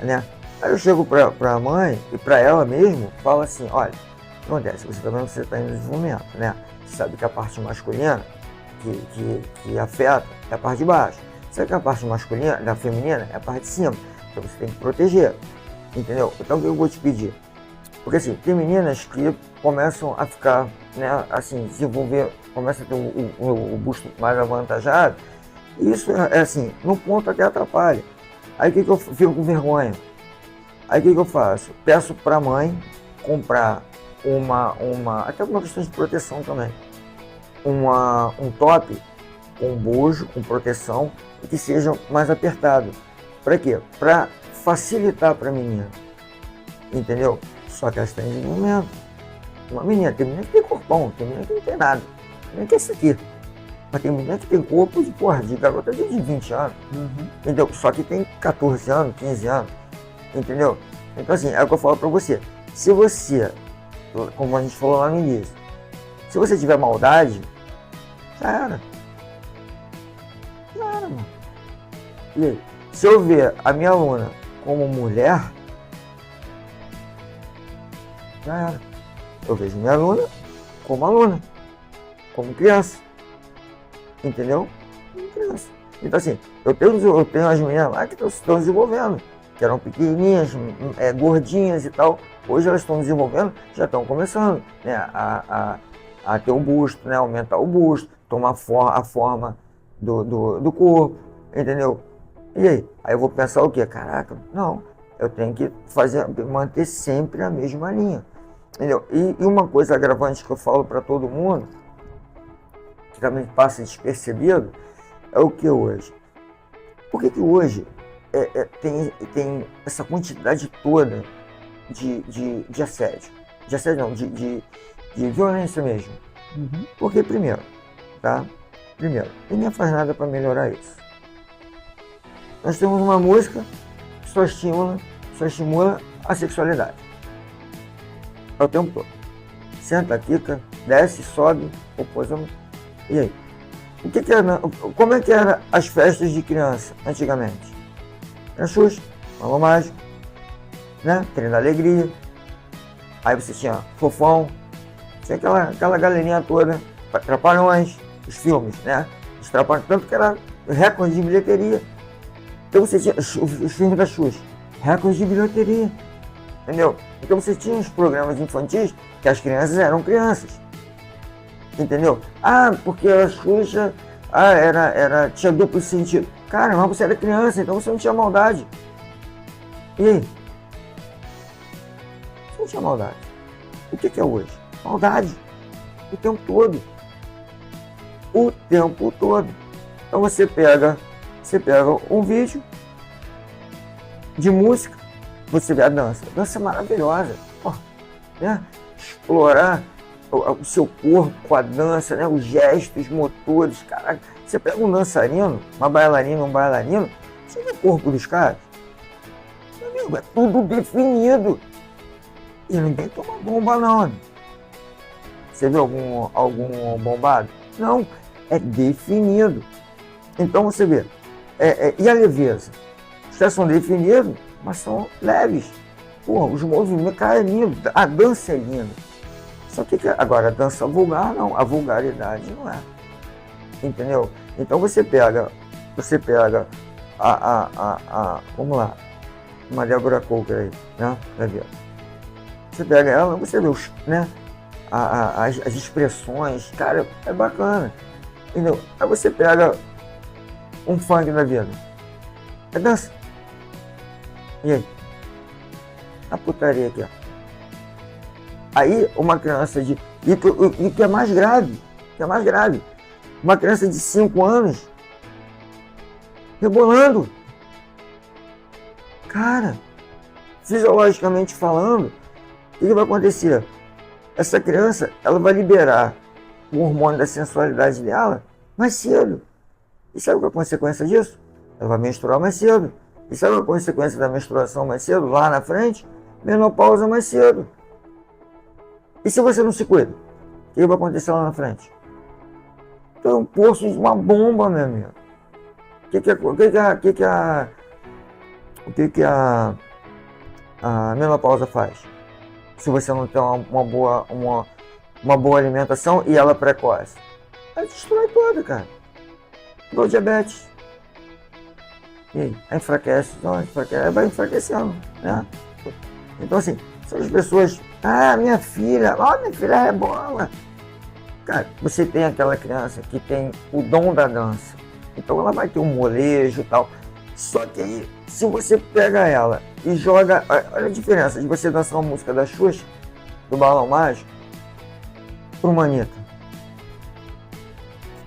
né? Aí eu chego para a mãe e para ela mesmo, falo assim, olha, o que acontece? Você tá vendo que você está em desenvolvimento, né? Você sabe que a parte masculina que afeta é a parte de baixo. Sabe que a parte masculina, da feminina, é a parte de cima. Então você tem que proteger, entendeu? Então o que eu vou te pedir? Porque assim, tem meninas que começam a ficar, né, assim, desenvolver, começam a ter o busto mais avantajado, e isso é assim, no ponto até atrapalha. Aí o que eu fico com vergonha? Aí o que eu faço? Peço para a mãe comprar até uma questão de proteção também, um top com bojo, com proteção, e que seja mais apertado. Para quê? Para facilitar para a menina, entendeu? Só que ela está em desenvolvimento. Uma menina, tem menina que tem corpão, tem menina que não tem nada. Tem menina que é isso aqui. Mas tem menina que tem corpo de garota de 20 anos. Entendeu? Só que tem 14 anos, 15 anos. Entendeu? Então assim, é o que eu falo pra você. Se você, como a gente falou lá no início, se você tiver maldade, já era. Já era, mano. E aí? Se eu ver a minha aluna como mulher, já era. Eu vejo minha aluna como aluna, como criança. Entendeu? Como criança. Então assim, eu tenho as meninas lá que estão desenvolvendo, que eram pequenininhas, gordinhas e tal. Hoje elas estão desenvolvendo, já estão começando, né, a ter um busto, né, aumentar o busto, tomar a forma do corpo, entendeu? E aí? Aí eu vou pensar o quê? Caraca, não, eu tenho que manter sempre a mesma linha. Entendeu? E uma coisa agravante que eu falo para todo mundo, que também passa despercebido, é o que hoje? Por que hoje tem essa quantidade toda de assédio? De assédio não, de violência mesmo. Porque primeiro, ninguém faz nada para melhorar isso. Nós temos uma música que só estimula a sexualidade. É o tempo todo. Senta, quica, desce, sobe, e aí? Como é que eram as festas de criança antigamente? Era Xuxa, Balão Mágico, né? Trem da Alegria. Aí você tinha Fofão, tinha aquela galerinha toda, Trapalhões, os filmes, né? Os Trapalhões, tanto que era recorde de bilheteria. Então você tinha os filmes da Xuxa, recorde de bilheteria. Entendeu? Então você tinha os programas infantis que as crianças eram crianças. Entendeu? Ah, porque a Xuxa tinha duplo sentido. Cara, mas você era criança, então você não tinha maldade. E aí? Você não tinha maldade. O que é hoje? Maldade. O tempo todo. O tempo todo. Então você pega um vídeo de música, você vê a dança. A dança é maravilhosa. Pô, né? Explorar o seu corpo com a dança, né? Os gestos, os motores, caraca. Você pega um dançarino, uma bailarina, um bailarino, você vê o corpo dos caras. Meu amigo, é tudo definido. E ninguém toma bomba não. Você viu algum bombado? Não, é definido. Então você vê. E a leveza? Os caras são definidos, mas são leves. Porra, os movimentos, cara, é lindo. A dança é linda. Só que agora, a dança vulgar não, a vulgaridade não é. Entendeu? Então você pega vamos lá, uma Débora Coker aí, né? Você pega ela, você vê né? As expressões, cara, é bacana. Entendeu? Aí você pega um funk da vida. É dança. E aí? A putaria aqui, ó. Aí uma criança de. E que é mais grave, uma criança de 5 anos rebolando. Cara, fisiologicamente falando, o que vai acontecer? Essa criança, ela vai liberar o hormônio da sensualidade dela mais cedo. E sabe qual é a consequência disso? Ela vai menstruar mais cedo. E sabe qual é a consequência da menstruação mais cedo? Lá na frente, menopausa mais cedo. E se você não se cuida? O que vai acontecer lá na frente? Então é um poço de uma bomba, meu amigo. O que a menopausa faz? Se você não tem uma boa alimentação e ela é precoce, ela destrói toda, cara. Igual diabetes. E aí, enfraquece, vai enfraquecendo, né? Então assim, são as pessoas, minha filha rebola. Cara, você tem aquela criança que tem o dom da dança, então ela vai ter um molejo e tal. Só que aí, se você pega ela e joga, olha a diferença de você dançar uma música da Xuxa, do Balão Mágico, para uma Anitta.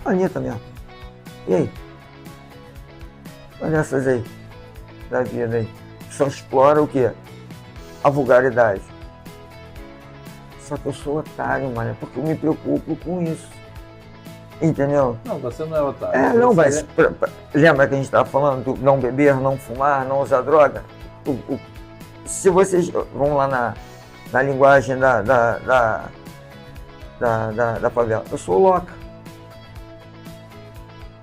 Anitta mesmo. E aí? Olha essas aí, da vida aí. Só explora o quê? A vulgaridade. Só que eu sou otário, mano, porque eu me preocupo com isso. Entendeu? Não, você não é otário. Não, mas lembra que a gente estava falando do não beber, não fumar, não usar droga? Se vocês vão lá na linguagem da favela, eu sou louca.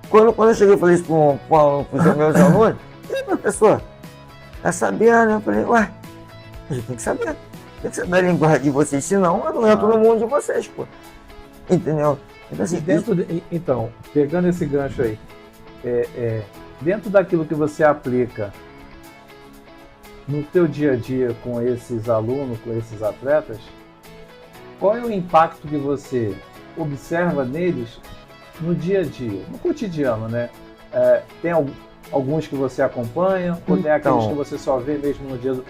Quando eu cheguei e falei isso para os meus alunos, e professor, tá sabendo? Eu falei, ué, a gente tem que saber a linguagem de vocês, senão eu não entro no mundo de vocês, pô. Entendeu? Então, assim, então, pegando esse gancho aí, dentro daquilo que você aplica no teu dia a dia com esses alunos, com esses atletas, qual é o impacto que você observa neles no dia a dia, no cotidiano, né? Tem alguns que você acompanha, ou tem aqueles que você só vê mesmo no dia do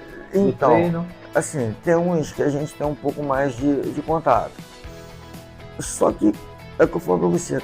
treino? Assim, tem uns que a gente tem um pouco mais de contato. Só que é o que eu falo pra você,